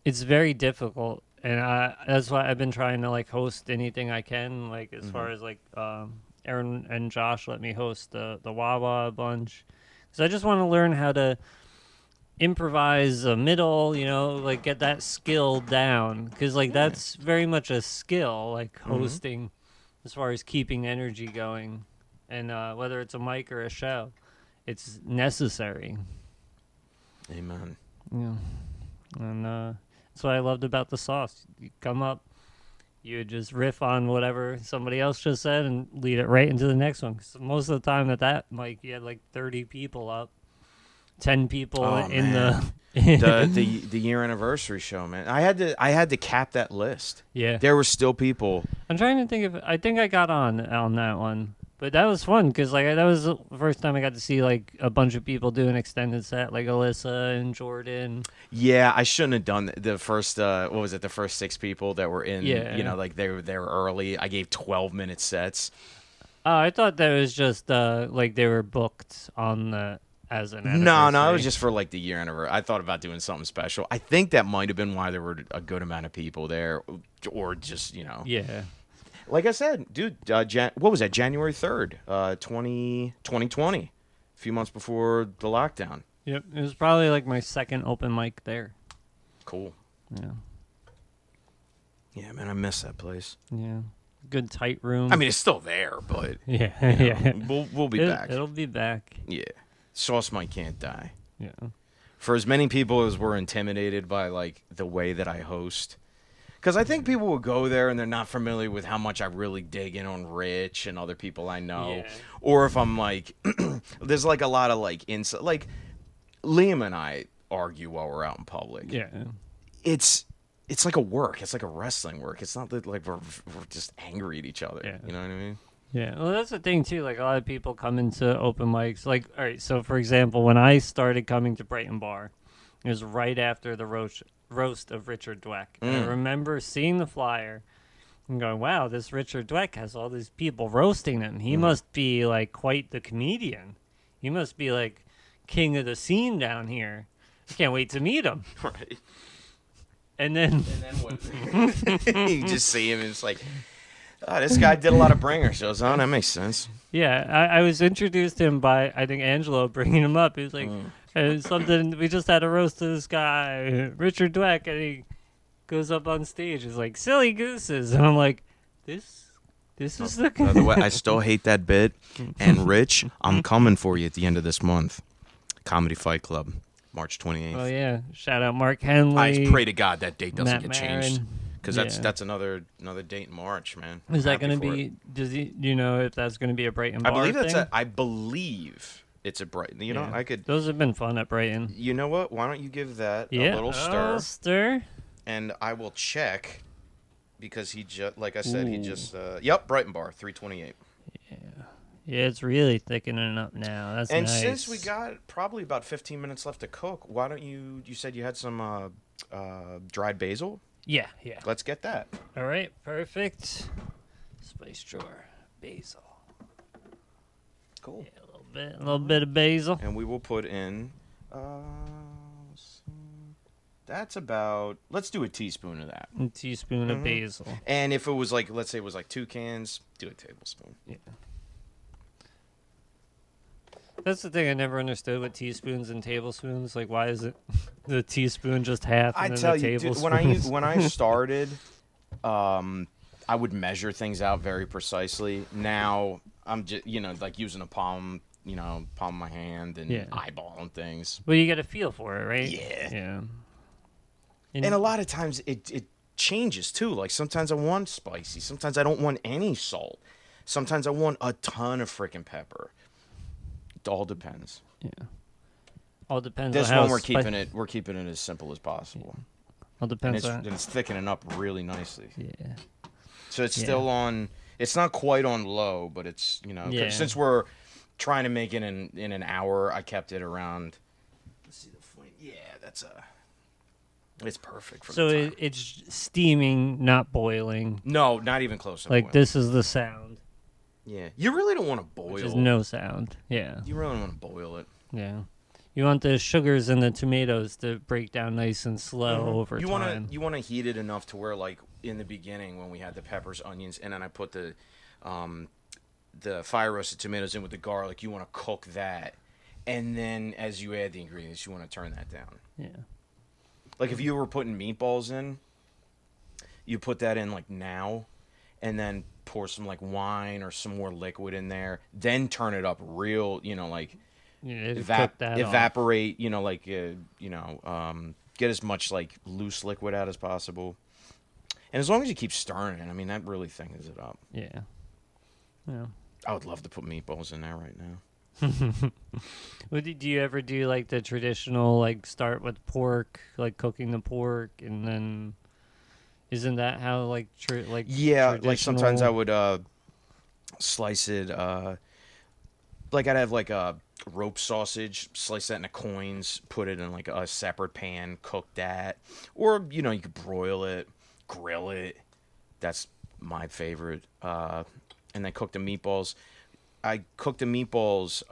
it's very difficult. And that's why I've been trying to, like, host anything I can, like, as far as, like, Aaron and Josh let me host the Wawa a bunch. So I just want to learn how to improvise a middle, like get that skill down, because like that's very much a skill, like hosting, as far as keeping energy going, and whether it's a mic or a show, it's necessary. Amen. Yeah, and that's what I loved about the sauce. You come up, you would just riff on whatever somebody else just said and lead it right into the next one. 'Cause most of the time at that mic, you had like 30 people up. 10 people in man. the year anniversary show, man. I had to cap that list. Yeah. There were still people. I'm trying to think I think I got on that one. But that was fun because like that was the first time I got to see like a bunch of people do an extended set, like Alyssa and Jordan. Yeah, I shouldn't have done the first. What was it? The first 6 people that were in. Yeah. You know, like they were early. I gave 12-minute sets. I thought that was just like they were booked on the as an anniversary. No, it was just for like the year anniversary. I thought about doing something special. I think that might have been why there were a good amount of people there, or just Yeah. Like I said, dude, what was that? January 3rd, 2020, a few months before the lockdown. Yep, it was probably like my second open mic there. Cool. Yeah. Yeah, man, I miss that place. Yeah. Good tight room. I mean, it's still there, but yeah, yeah, we'll be back. It'll be back. Yeah, Saucemic can't die. Yeah. For as many people as were intimidated by like the way that I host. Because I think people will go there and they're not familiar with how much I really dig in on Rich and other people I know. Yeah. Or if I'm like, there's like a lot of like inside, like Liam and I argue while we're out in public. Yeah. It's like a work. It's like a wrestling work. It's not that like we're just angry at each other. Yeah. You know what I mean? Yeah. Well, that's the thing too. Like a lot of people come into open mics. Like, all right. So for example, when I started coming to Brighton Bar, it was right after the roast of Richard Dweck. And I remember seeing the flyer and going, wow, this Richard Dweck has all these people roasting him. He must be like quite the comedian. He must be like king of the scene down here. I can't wait to meet him. Right. And then what? You just see him and it's like, oh, this guy did a lot of bringer shows. Oh, that makes sense. Yeah, I was introduced to him by, I think, Angelo bringing him up. He was like, something, we just had a roast of this guy, Richard Dweck, and he goes up on stage. He's like, silly gooses. And I'm like, this is the... By the way, I still hate that bit. And Rich, I'm coming for you at the end of this month. Comedy Fight Club, March 28th. Oh, yeah. Shout out Mark Henley. I pray to God that date doesn't Matt get changed. Maron. Because Yeah. that's another date in March, man. Is that going to be... Do you know if that's going to be a Brighton Bar I believe it's a Brighton. You know, I could... Those have been fun at Brighton. You know what? Why don't you give that a little stir? And I will check, because he just, like I said, yep, Brighton Bar, 328. Yeah, it's really thickening up now. That's and nice. Since we got probably about 15 minutes left to cook, why don't you said you had some dried basil? Yeah. Let's get that. All right, perfect. Spice drawer, basil. Cool. Yeah, a little bit of basil. And we will put in, that's about, let's do a teaspoon of that. A teaspoon of basil. And if it was like, let's say it was like 2 cans, do a tablespoon. Yeah. That's the thing I never understood with teaspoons and tablespoons. Like, why is it the teaspoon just half and I then tell the you, tablespoon? dude, when I started, I would measure things out very precisely. Now I'm just, like using a palm of my hand and eyeballing things. Well, you get a feel for it, right? Yeah. And a lot of times it changes too. Like sometimes I want spicy. Sometimes I don't want any salt. Sometimes I want a ton of freaking pepper. It all depends. Yeah. All depends This on how one we're keeping it as simple as possible. All depends and it's thickening up really nicely. Yeah. So it's still on. It's not quite on low, but it's 'cause since we're trying to make it in an hour, I kept it around. Let's see the flame. Yeah, it's perfect for the time. It's steaming, not boiling. No, not even close to like boiling. this is the sound. Yeah, you really don't want to boil. There's no sound. Yeah. You really don't want to boil it. Yeah. You want the sugars and the tomatoes to break down nice and slow over time. You want to heat it enough to where, like in the beginning when we had the peppers, onions, and then I put the fire roasted tomatoes in with the garlic. You want to cook that, and then as you add the ingredients, you want to turn that down. Yeah. Like if you were putting meatballs in, you put that in like now, and then pour some like wine or some more liquid in there. Then turn it up real, like evaporate. Get as much like loose liquid out as possible. And as long as you keep stirring it, I mean that really thins it up. Yeah. Yeah. I would love to put meatballs in there right now. Do you ever do like the traditional like start with pork, like cooking the pork, and then isn't that how like Yeah, like sometimes I traditional? would slice it. Like I'd have like a rope sausage, slice that into coins, put it in like a separate pan, cook that, or you could broil it, grill it. That's my favorite. And then cook the meatballs. I cook the meatballs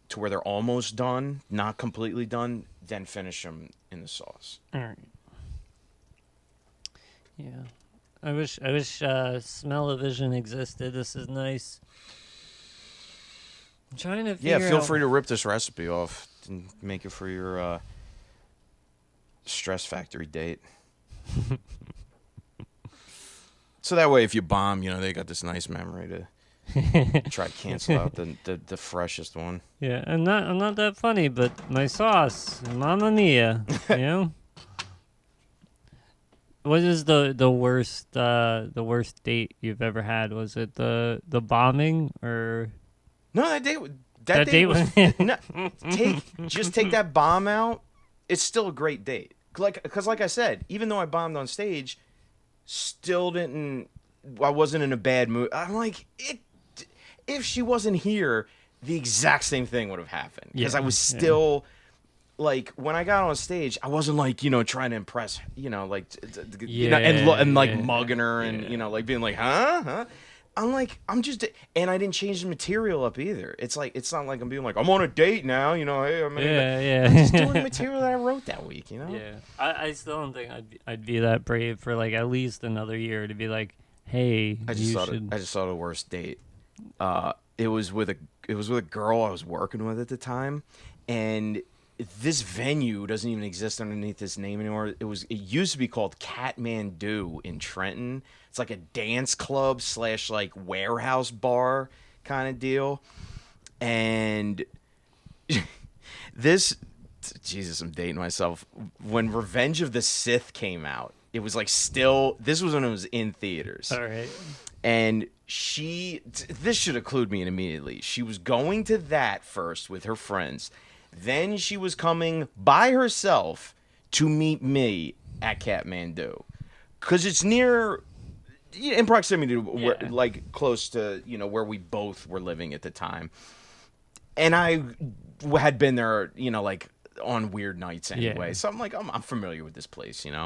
to where they're almost done, not completely done, then finish them in the sauce. All right. Yeah. I wish smell-o-vision existed. This is nice. I'm trying to Yeah, figure feel out. free to rip this recipe off and make it for your stress factory date. So that way, if you bomb, they got this nice memory to try to cancel out the freshest one. Yeah, I'm not that funny, but my sauce, Mamma Mia, you know. What is the worst date you've ever had? Was it the bombing or No, that date date was was? no, take that bomb out. It's still a great date. Because like I said, even though I bombed on stage, still didn't. I wasn't in a bad mood. I'm like, if she wasn't here, the exact same thing would have happened. Because I was still. Like when I got on stage, I wasn't like trying to impress like and mugging her and like being like huh. I'm like and I didn't change the material up either. It's like it's not like I'm being like I'm on a date now. Hey, I'm just doing the material that I wrote that week. Yeah, I still don't think I'd be that brave for like at least another year to be like, hey, I just saw the worst date. It was with a girl I was working with at the time, and this venue doesn't even exist underneath this name anymore. It used to be called Kathmandu in Trenton. It's like a dance club / like warehouse bar kind of deal. And Jesus, I'm dating myself. When Revenge of the Sith came out, it was like this was when it was in theaters. All right. And this should have clued me in immediately. She was going to that first with her friends. Then she was coming by herself to meet me at Kathmandu, because it's near, in proximity to where, like close to where we both were living at the time, and I had been there like on weird nights anyway. So I'm like I'm familiar with this place, And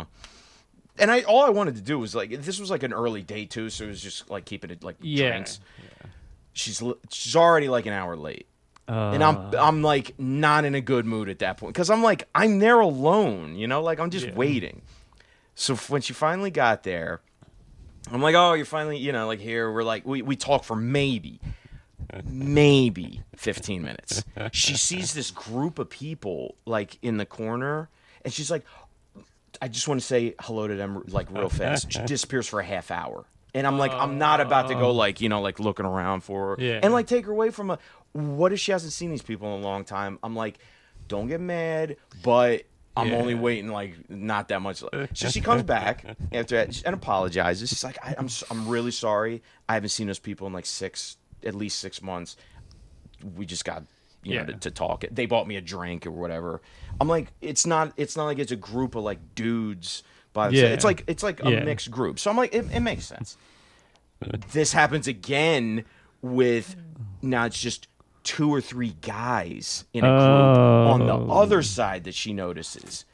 all I wanted to do was like this was like an early date too, so it was just like keeping it like drinks. Yeah. She's already like an hour late. And I'm like not in a good mood at that point because I'm like I'm there alone, like I'm just waiting. So when she finally got there, I'm like, oh, you're finally like here. We're like we talk for maybe 15 minutes. She sees this group of people like in the corner, and she's like, I just want to say hello to them like real fast. She disappears for a half hour. And I'm like, I'm not about to go like, like looking around for her and like take her away from what if she hasn't seen these people in a long time? I'm like, don't get mad, but I'm only waiting like not that much. So she comes back after that and apologizes. She's like, I'm really sorry. I haven't seen those people in like at least 6 months. We just got to talk. They bought me a drink or whatever. I'm like, it's not like it's a group of like dudes. But it's like a mixed group. So I'm like, it makes sense. This happens again with now it's just 2 or 3 guys in a group on the other side that she notices.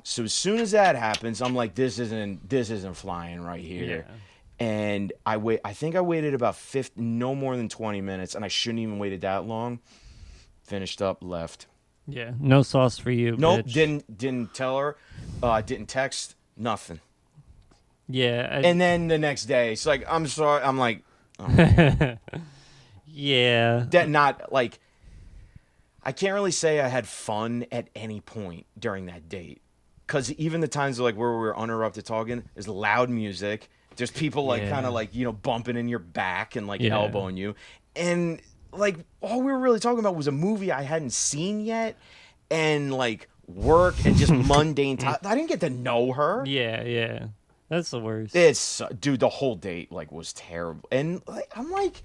So as soon as that happens, I'm like, this isn't flying right here. Yeah. And I think I waited about no more than 20 minutes, and I shouldn't even waited that long. Finished up, left. Yeah, no sauce for you. Nope, bitch. didn't tell her. Didn't text. Nothing. Yeah. And then the next day, it's like, I'm sorry. I'm like, oh. Yeah. That not like, I can't really say I had fun at any point during that date. Because even the times like where we were uninterrupted talking, there's loud music. There's people like kind of like, bumping in your back and like elbowing you. And like, all we were really talking about was a movie I hadn't seen yet. And like, work and just mundane I didn't get to know her. Yeah. That's the worst. Dude, the whole date like was terrible. And like I'm like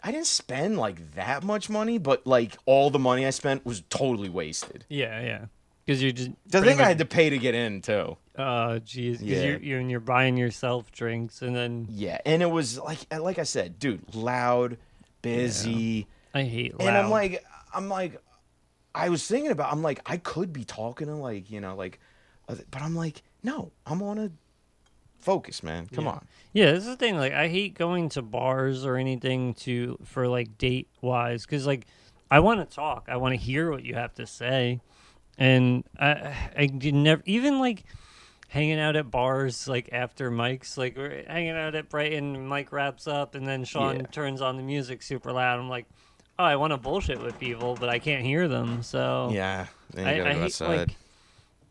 I didn't spend like that much money, but like all the money I spent was totally wasted. Yeah. Because you're just The thing I had to pay to get in too. Oh, jeez. Yeah. You're buying yourself drinks and then. Yeah, and it was like I said, dude, loud, busy. I hate loud. And I'm like, I was thinking about, I'm like, I could be talking to like, but I'm like, no, I'm on a focus, man. Come on. Yeah, this is the thing. Like, I hate going to bars or anything for like date wise, because like, I want to talk. I want to hear what you have to say, and I did never even like hanging out at bars like after Mike's like we're hanging out at Brighton. Mike wraps up, and then Sean turns on the music super loud. I'm like, oh, I want to bullshit with people, but I can't hear them. So Yeah, then you gotta go hate outside.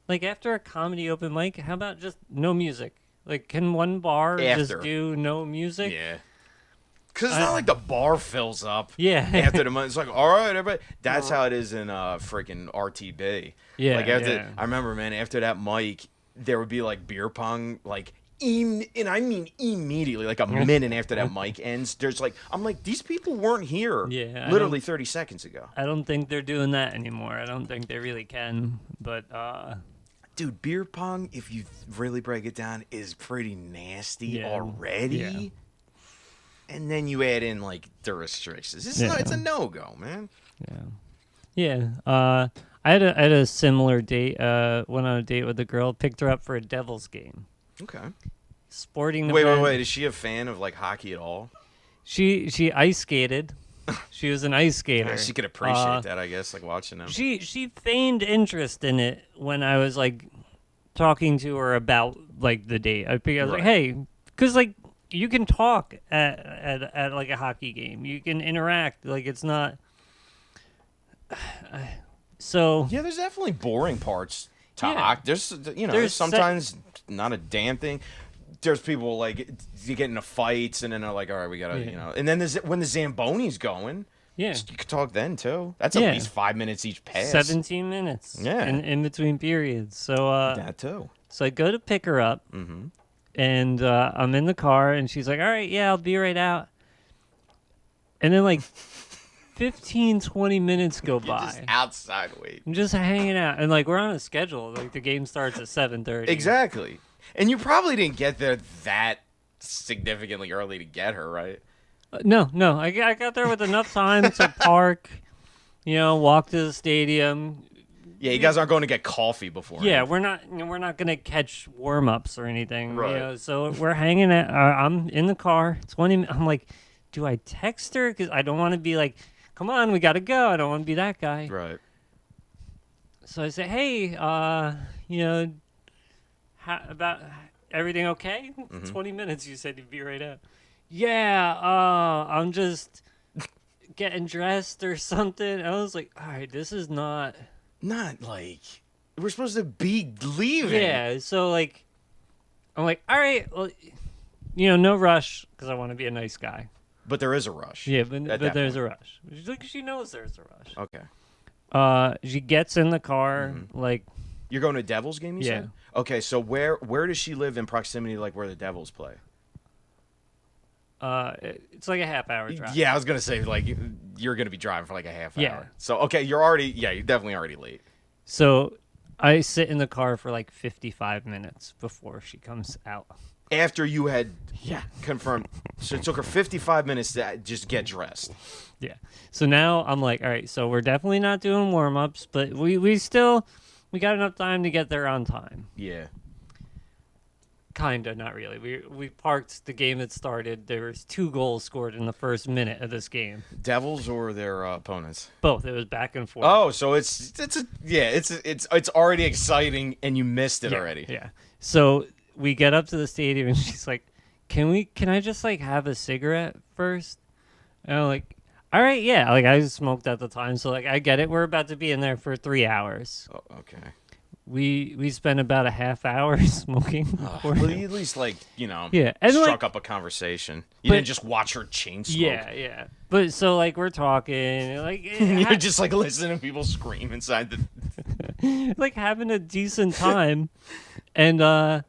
like after a comedy open mic, how about just no music? Like, can one bar just do no music? Yeah. Because it's not like the bar fills up. Yeah. After the month, it's like, all right, everybody. That's how it is in freaking RTB. Yeah. Like after, I remember, man. After that mic, there would be like beer pong, like, and I mean immediately, like a minute after that mic ends. There's like, I'm like, these people weren't here. Yeah. Literally 30 seconds ago. I don't think they're doing that anymore. I don't think they really can. But dude, beer pong, if you really break it down, is pretty nasty already. Yeah. And then you add in like the restrictions. It's a no-go, man. Yeah. I had a similar date. Went on a date with a girl. Picked her up for a Devils game. Okay. Sporting. Wait. Is she a fan of like hockey at all? She ice skated. She was an ice skater. Yeah, she could appreciate that, I guess, like watching them. She feigned interest in it when I was like talking to her about like the date. I was like, hey, because like you can talk at like a hockey game. You can interact. Like it's not. So yeah, there's definitely boring parts to hockey. There's sometimes not a damn thing. There's people like you get into fights and then they're like, all right, we gotta, And then when the Zamboni's going, you can talk then too. That's at least 5 minutes each pass. 17 minutes. Yeah, in between periods. So that too. So I go to pick her up, and I'm in the car, and she's like, all right, yeah, I'll be right out. And then like 15, 20 minutes go by. Just outside waiting. I'm just hanging out, and like we're on a schedule. Like the game starts at 7:30. Exactly. And you probably didn't get there that significantly early to get her, right? No. I got there with enough time to park, walk to the stadium. Yeah, you guys aren't going to get coffee before. Yeah, we're not going to catch warm-ups or anything. Right. So we're hanging out. I'm in the car. 20. I'm like, do I text her? Because I don't want to be like, come on, we got to go. I don't want to be that guy. Right. So I say, hey, about everything okay? 20 minutes, you said you'd be right out. Yeah, I'm just getting dressed or something. I was like, all right, this is not like we're supposed to be leaving. Yeah, so like, I'm like, all right, well, no rush because I want to be a nice guy. But there is a rush. Yeah, but there's a rush. She knows there's a rush. Okay. She gets in the car, like. You're going to a Devils game, you said? Okay, so where does she live in proximity to like where the Devils play? It's like a half-hour drive. Yeah, I was gonna say like you're gonna be driving for like a half Yeah. hour. So okay, you're definitely already late. So I sit in the car for like 55 minutes before she comes out. After you had confirmed, so it took her 55 minutes to just get dressed. Yeah. So now I'm like, all right, so we're definitely not doing warm-ups, but we got enough time to get there on time. Yeah. Kinda, not really. We parked. The game had started. There was 2 goals scored in the first minute of this game. Devils or their opponents? Both. It was back and forth. Oh, so it's already exciting, and you missed it already. Yeah. So we get up to the stadium, and she's like, "Can I just like have a cigarette first?" And I'm like, "All right, yeah." Like I smoked at the time, so like I get it. We're about to be in there for 3 hours. Oh, okay. We spent about a half hour smoking. Well, you at least and like, struck up a conversation. You didn't just watch her chain smoke. Yeah. But so like we're talking, like you're just like listening to people scream inside the, like having a decent time, and I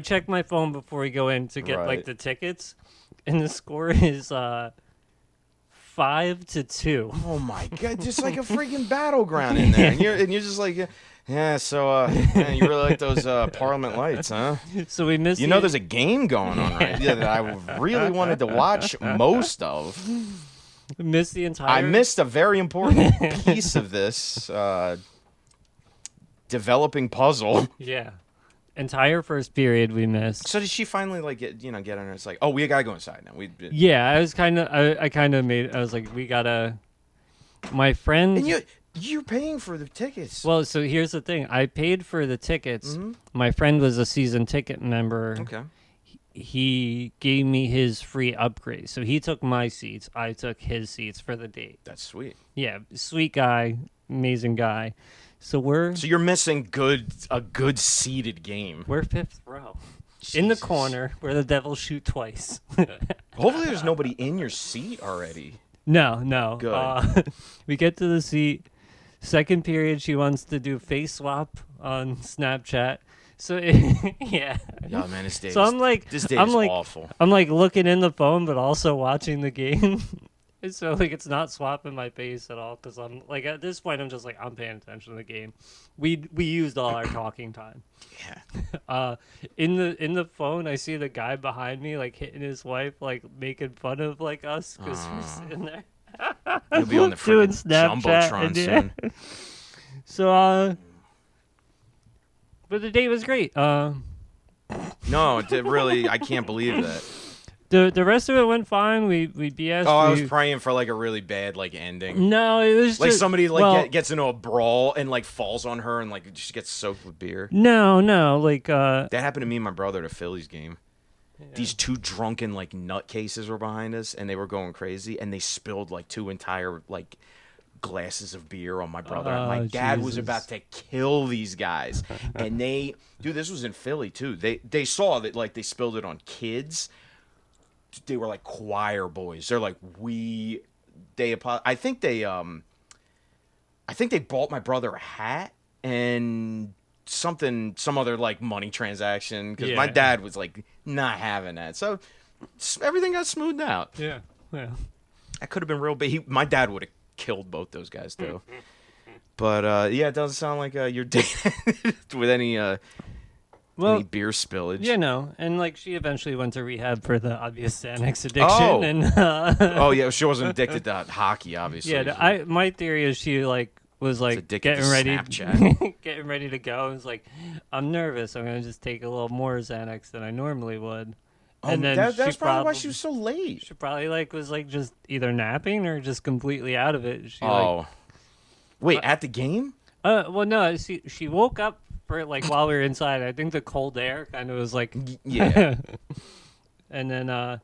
checked my phone before we go in to get like the tickets, and the score is 5-2. Oh my god, just like a freaking battleground in there. And you're just like, yeah, so man, you really like those Parliament lights, huh? So we missed. There's a game going on right here that I really wanted to watch most of. Missed the entire. I missed a very important piece of this developing puzzle. Yeah. Entire first period we missed. So did she finally like get in there? It's like, oh, we gotta go inside now. Yeah, I was kind of. I kind of made. I was like, we gotta. My friend. And you're paying for the tickets. Well, so here's the thing. I paid for the tickets. Mm-hmm. My friend was a season ticket member. Okay. He gave me his free upgrade. So he took my seats. I took his seats for the date. That's sweet. Yeah, sweet guy, amazing guy. So you're missing a good seated game. We're fifth row. Jesus. In the corner where the devils shoot twice. Hopefully there's nobody in your seat already. No. Good. We get to the seat. Second period, she wants to do face swap on Snapchat. So yeah. Yeah, man, this day. So I'm like, this day is awful. I'm like looking in the phone, but also watching the game. So like it's not swapping my face at all because I'm like at this point I'm just like I'm paying attention to the game. We used all our talking time. Yeah. In the phone I see the guy behind me like hitting his wife like making fun of like us because we're sitting there. You'll be on the doing freaking Snapchat Jumbotron soon. So but the date was great. No, really, I can't believe that. The rest of it went fine. We BS. I was praying for like a really bad like ending. No, it was like just, somebody like gets into a brawl and like falls on her and like just gets soaked with beer. No, like that happened to me and my brother at a Phillies game. Yeah. These two drunken like nutcases were behind us and they were going crazy and they spilled like 2 entire like glasses of beer on my brother. And my dad was about to kill these guys. And this was in Philly too. They saw that like they spilled it on kids. They were like choir boys. They're like I think they bought my brother a hat and some other like money transaction because my dad was like not having that. So everything got smoothed out. Yeah. That could have been real big. My dad would have killed both those guys too. But it doesn't sound like you're dating with any beer spillage. Yeah, no. And like she eventually went to rehab for the obvious Xanax addiction. And she wasn't addicted to hockey, obviously. Yeah, my theory is she like was like getting ready to go. And was like, I'm nervous. I'm gonna just take a little more Xanax than I normally would. And then that's probably why she was so late. She probably like was like just either napping or just completely out of it. Wait, at the game? Well, no. She woke up for like while we were inside. I think the cold air kind of was like yeah. And then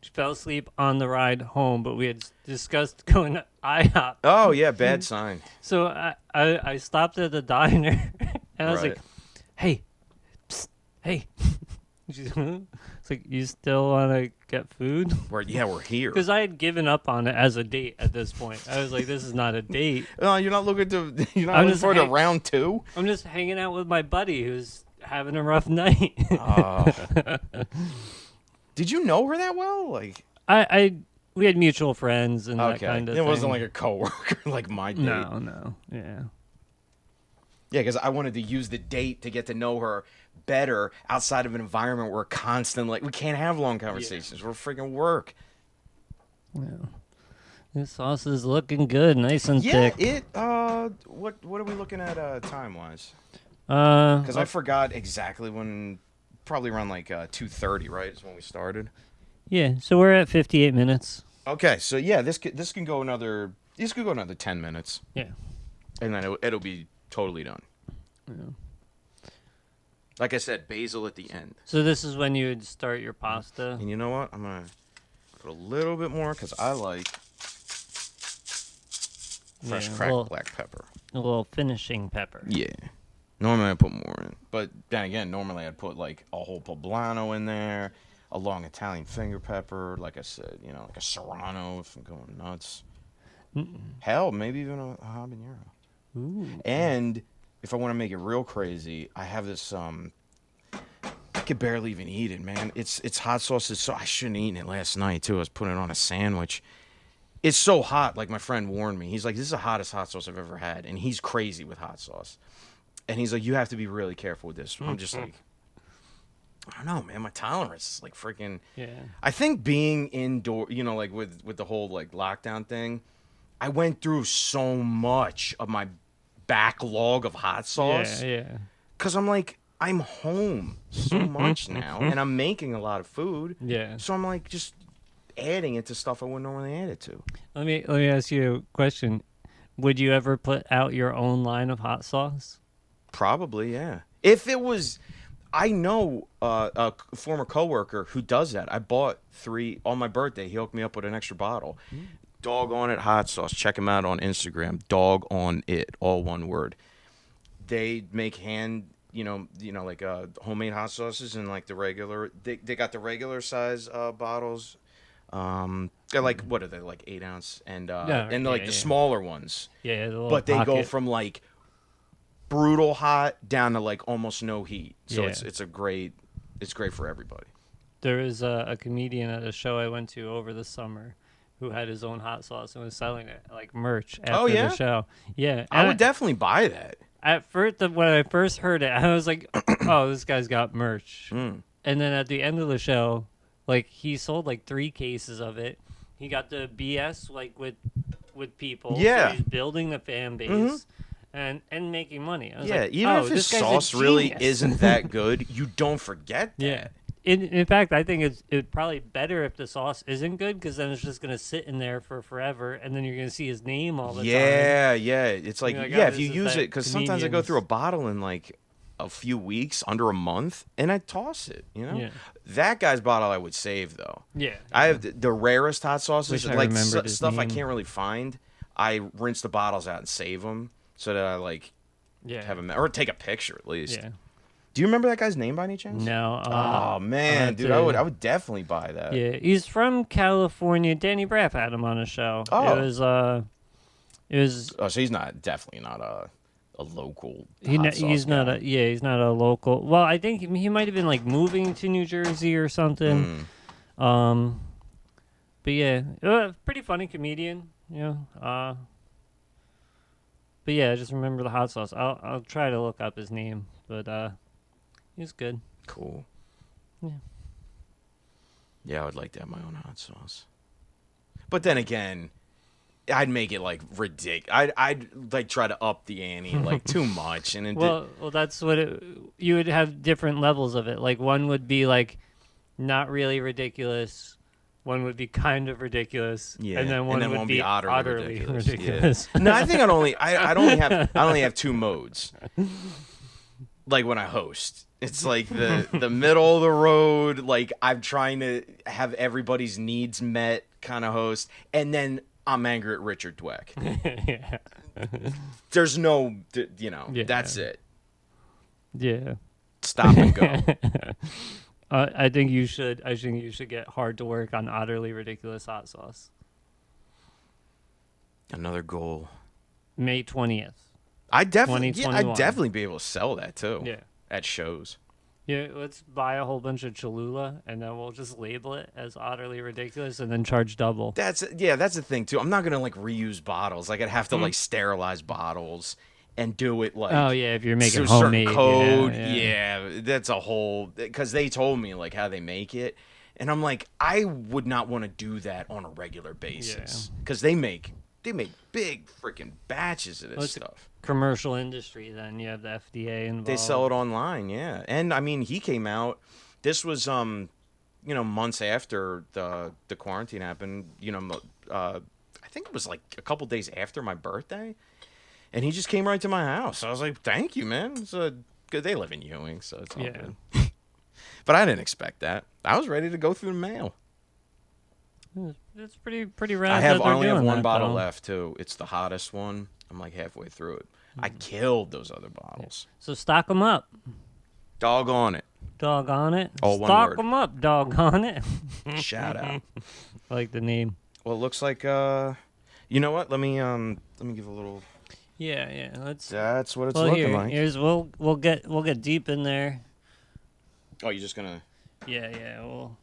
she fell asleep on the ride home. But we had discussed going to IHOP. Oh yeah, bad sign. So I stopped at the diner and I was like, hey. It's like, you still want to get food? We're here. Because I had given up on it as a date at this point. I was like, this is not a date. You're not looking for the round 2? I'm just hanging out with my buddy who's having a rough night. Did you know her that well? Like we had mutual friends and that kind of thing. It wasn't like a coworker like my date. No. Yeah. Yeah, because I wanted to use the date to get to know her better outside of an environment where constantly we can't have long conversations. We're freaking work. Yeah. This sauce is looking good, nice and thick. Yeah, what are we looking at time wise? Because I forgot exactly when. Probably around like 2:30, right? Is when we started. Yeah, so we're at 58 minutes. Okay, so yeah, this can go another 10 minutes. Yeah, and then it'll be totally done. Yeah. Like I said, basil at the end. So this is when you would start your pasta. And you know what? I'm gonna put a little bit more because I like fresh cracked black pepper. A little finishing pepper. Yeah. Normally I put more in, but then again, normally I'd put like a whole poblano in there, a long Italian finger pepper, like I said, like a serrano if I'm going nuts. Hell, maybe even a habanero. Ooh. And if I want to make it real crazy, I have this could barely even eat it, man. It's hot sauce. I shouldn't have eaten it last night too. I was putting it on a sandwich. It's so hot. Like my friend warned me. He's like, "This is the hottest hot sauce I've ever had," and he's crazy with hot sauce. And he's like, "You have to be really careful with this." I'm just like, I don't know, man. My tolerance is like freaking. Yeah. I think being indoor, like with the whole like lockdown thing, I went through so much of my backlog of hot sauce. Yeah. Because I'm like, I'm home so much now, and I'm making a lot of food. Yeah. So I'm like just adding it to stuff I wouldn't normally add it to. Let me ask you a question. Would you ever put out your own line of hot sauce? Probably, yeah. If it was, I know a former coworker who does that. I bought 3 on my birthday. He hooked me up with an extra bottle. Dog on It hot sauce. Check him out on Instagram. Dog on It, all one word. They make like homemade hot sauces and like the regular. They got the regular size bottles. They're like, what are they, like 8 ounce and the smaller ones. Yeah, but they go from like brutal hot down to like almost no heat. So it's great for everybody. There is a comedian at a show I went to over the summer who had his own hot sauce and was selling it like merch after the show. Yeah, I would definitely buy that. At first, when I first heard it, I was like, "Oh, this guy's got merch." And then at the end of the show, like he sold like 3 cases of it. He got the BS like with people. Yeah, so he's building the fan base and making money. I was like, even if his sauce really isn't that good, you don't forget that. Yeah. In fact, I think it's probably better if the sauce isn't good, because then it's just going to sit in there for forever, and then you're going to see his name all the time. Yeah. It's like, if you use it, because sometimes I go through a bottle in like a few weeks, under a month, and I toss it, Yeah. That guy's bottle I would save, though. Yeah. I have the rarest hot sauces, like stuff I name. can't really find. I rinse the bottles out and save them so that I have them, or take a picture at least. Yeah. Do you remember that guy's name by any chance? No. Oh man, dude, I would definitely buy that. Yeah, he's from California. Danny Braff had him on a show. Oh. It was. Oh, so he's definitely not a local. He's not a local. Well, I think he might have been like moving to New Jersey or something. But yeah, pretty funny comedian. But yeah, I just remember the hot sauce. I'll try to look up his name, but he's good. Cool. Yeah. Yeah, I would like to have my own hot sauce. But then again, I'd make it like ridiculous. I'd like try to up the ante like too much, and well, that's what you would have different levels of it. Like one would be like not really ridiculous. One would be kind of ridiculous, and then one would be utterly ridiculous. Yeah. No, I think I only have 2 modes. Like when I host, it's like the middle of the road. Like I'm trying to have everybody's needs met kind of host, and then I'm angry at Richard Dweck. Yeah. There's no, that's it. Yeah. Stop and go. I think you should get hard to work on utterly ridiculous hot sauce. Another goal. May 20th. I'd definitely be able to sell that too. Yeah. At shows. Yeah, let's buy a whole bunch of Cholula, and then we'll just label it as utterly ridiculous, and then charge double. That's the thing too. I'm not gonna like reuse bottles. Like I'd have to like sterilize bottles and do it like. Oh yeah, if you're making homemade code. Yeah, that's a whole, because they told me like how they make it, and I'm like, I would not want to do that on a regular basis because they make big freaking batches of this stuff. Commercial industry, then you have the FDA involved. They sell it online, yeah. And I mean, he came out. This was months after the quarantine happened. I think it was like a couple days after my birthday, and he just came right to my house. I was like, "Thank you, man." It's good. They live in Ewing, so it's all good. But I didn't expect that. I was ready to go through the mail. It's pretty rad. I only have one bottle left too. It's the hottest one. I'm like halfway through it. I killed those other bottles. So stock them up. Dog on it. Dog on it. All one stock word. them up. Dog on it. Shout out. I like the name. Well, it looks like you know what? Let me give a little. Yeah. That's what it's looking like. Here's we'll get deep in there. Oh, you're just gonna. Yeah. Well,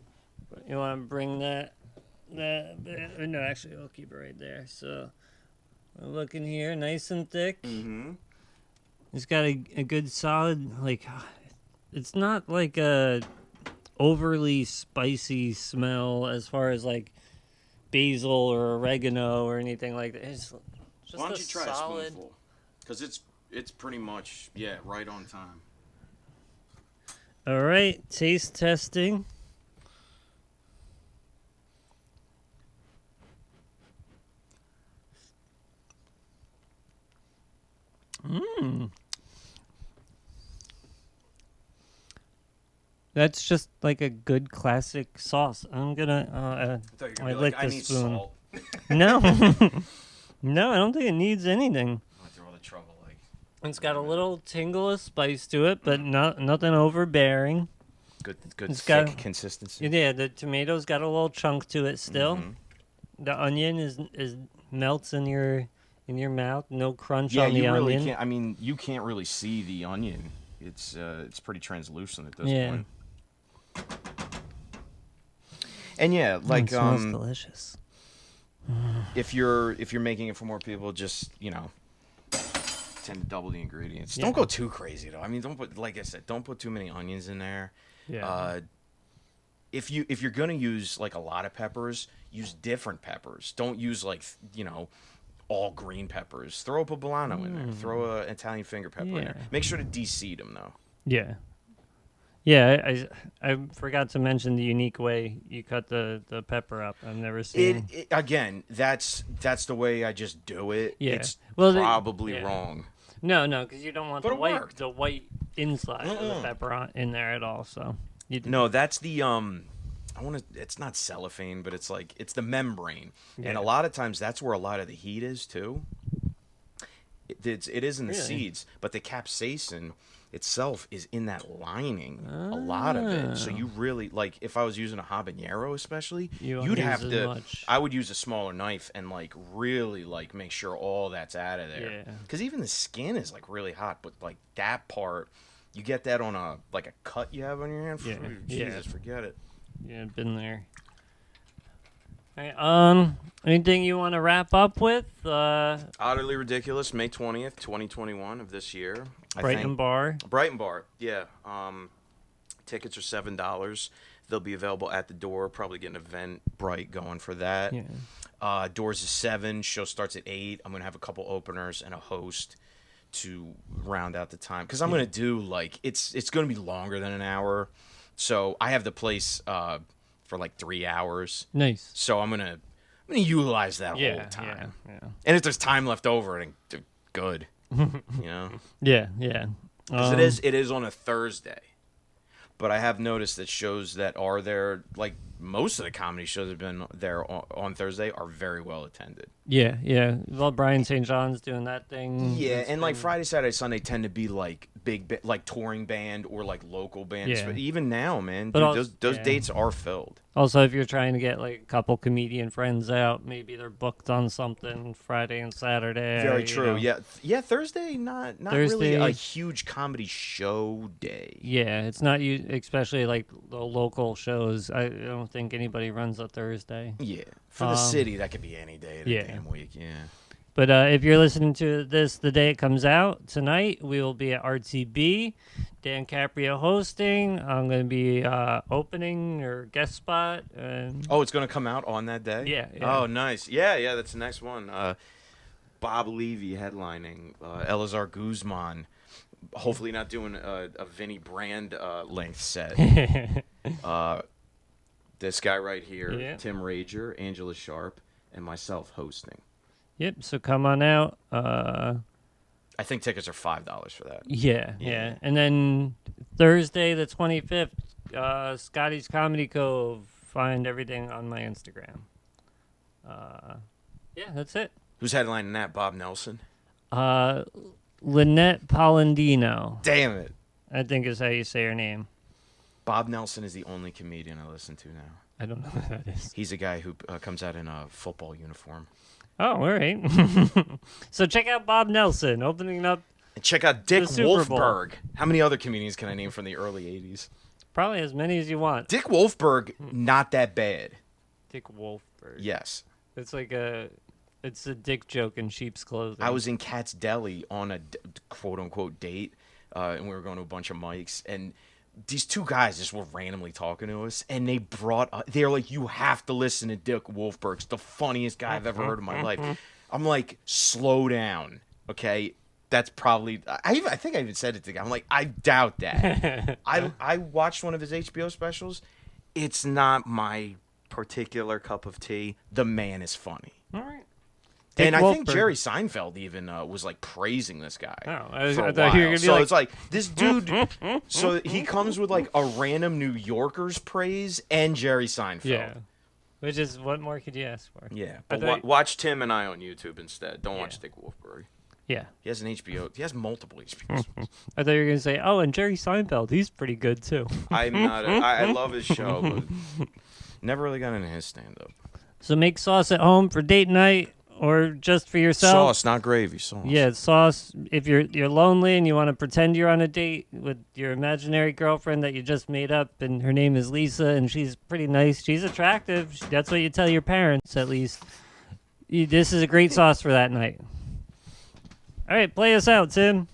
you want to bring that? No, actually, I'll keep it right there. So, we're looking here, nice and thick. Mm-hmm. It's got a good solid, like, it's not like a overly spicy smell as far as like basil or oregano or anything like that. It's just Why don't you try solid... a spoonful? Because it's pretty much right on time. All right, taste testing. That's just like a good classic sauce. I'm gonna. I lick the spoon. Salt. No, no, I don't think it needs anything. I went through all the trouble, like. It's got a little tingle of spice to it, but nothing overbearing. Good, It's thick got- consistency. Yeah, the tomato's got a little chunk to it still. The onion is melts in your mouth. No crunch Yeah, on the you really onion. can't. I mean, you can't really see the onion. It's pretty translucent at this Yeah. point. And yeah, like it smells delicious. if you're making it for more people, just tend to double the ingredients. Yeah. Don't go too crazy though. I mean, like I said, don't put too many onions in there. Yeah. If you're gonna use like a lot of peppers, use different peppers. Don't use like all green peppers. Throw a poblano in there. Throw a Italian finger pepper in there. Yeah. Make sure to de-seed them though. Yeah. Yeah, I forgot to mention the unique way you cut the pepper up. I've never seen. It again. That's the way I just do it. Yeah. It's Well, probably wrong. No, because you don't want But the it white worked. the white inside of the pepper in there at all. So No, that's the it's not cellophane, but it's like it's the membrane, and Yeah. a lot of times that's where a lot of the heat is too. It is in the Really? seeds, but the capsaicin itself is in that lining, a lot of it. So you really like if I was using a habanero, especially, You won't you'd use have as to. much. I would use a smaller knife and like really like make sure all that's out of there. Yeah. Because even the skin is like really hot, but like that part, you get that on a cut you have on your hand. Yeah. Jesus, Yeah. forget it. Yeah, been there. All right, anything you want to wrap up with? Utterly Ridiculous, May 20th, 2021 of this year. Brighton Bar. Brighton Bar, yeah. Tickets are $7. They'll be available at the door. Probably get an Eventbrite going for that. Yeah. Doors is 7. Show starts at 8. I'm going to have a couple openers and a host to round out the time. Because I'm going to do, it's going to be longer than an hour. So I have the place for 3 hours. Nice. So I'm gonna utilize that whole time. And if there's time left over, then good. Yeah. Because it is on a Thursday. But I have noticed that shows that are there, most of the comedy shows that have been there on Thursday are very well attended. Yeah. Well, Brian St. John's doing that thing. Yeah, It's and been- Friday, Saturday, Sunday tend to be big, touring band or local bands. Yeah. But even now, man, But dude, also- those yeah. dates are filled. Also, if you're trying to get a couple comedian friends out, maybe they're booked on something Friday and Saturday. Very you true. know. Yeah. Thursday, not really a Thursday- huge comedy show day. Yeah, it's not you, especially the local shows. I don't think anybody runs a Thursday. Yeah, for the city, that could be any day of the damn week. Yeah. But if you're listening to this the day it comes out tonight, we will be at RTB. Dan Caprio hosting. I'm going to be opening or guest spot. And Oh, it's gonna come out on that day. Yeah. Oh, nice. Yeah. That's the next one. Bob Levy headlining. Elazar Guzman. Hopefully not doing a Vinny Brand length set. This guy right here, Yeah. Tim Rager, Angela Sharp, and myself hosting. Yep. So come on out. I think tickets are $5 for that. Yeah. And then Thursday the 25th, Scotty's Comedy Cove. Find everything on my Instagram. Yeah, that's it. Who's headlining that? Bob Nelson. Lynette Polendino, Damn it. I think is how you say her name. Bob Nelson is the only comedian I listen to now. I don't know who that is. He's a guy who comes out in a football uniform. Oh, all right. So check out Bob Nelson opening up. And check out Dick The Super Bowl. Wolfberg. How many other comedians can I name from the early 80s? Probably as many as you want. Dick Wolfberg, not that bad. Dick Wolfberg. Yes. It's like it's a dick joke in sheep's clothing. I was in Cat's Deli on a quote-unquote date, and we were going to a bunch of mics, and these two guys just were randomly talking to us, and they're like, you have to listen to Dick Wolfberg. It's the funniest guy I've ever heard in my life. I'm like, slow down, okay? That's probably I think I even said it to the guy. I'm like, I doubt that. I watched one of his HBO specials. It's not my particular cup of tea. The man is funny. All right. And I think Jerry Seinfeld even was like praising this guy. I for a thought you were while. gonna be So like, it's like this dude. So he comes with like a random New Yorker's praise and Jerry Seinfeld. yeah. Which is, what more could you ask for? Yeah. I But thought- watch Tim and I on YouTube instead. Don't watch Dick Wolfberg. Yeah. He has an HBO. He has multiple HBOs. I thought you were gonna say, oh, and Jerry Seinfeld, he's pretty good too. I'm not. I love his show, but never really got into his stand-up. So make sauce at home for date night or just for yourself. Sauce, not gravy. Sauce. Yeah, sauce. If you're lonely and you want to pretend you're on a date with your imaginary girlfriend that you just made up, and her name is Lisa, and she's pretty nice, she's attractive. That's what you tell your parents, at least. This is a great sauce for that night. All right, play us out, Tim.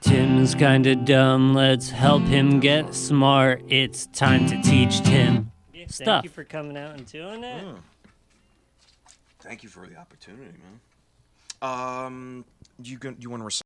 Tim's kinda dumb. Let's help him get smart. It's time to teach Tim stuff. Thank you for coming out and doing it. Thank you for the opportunity, man. You want to recite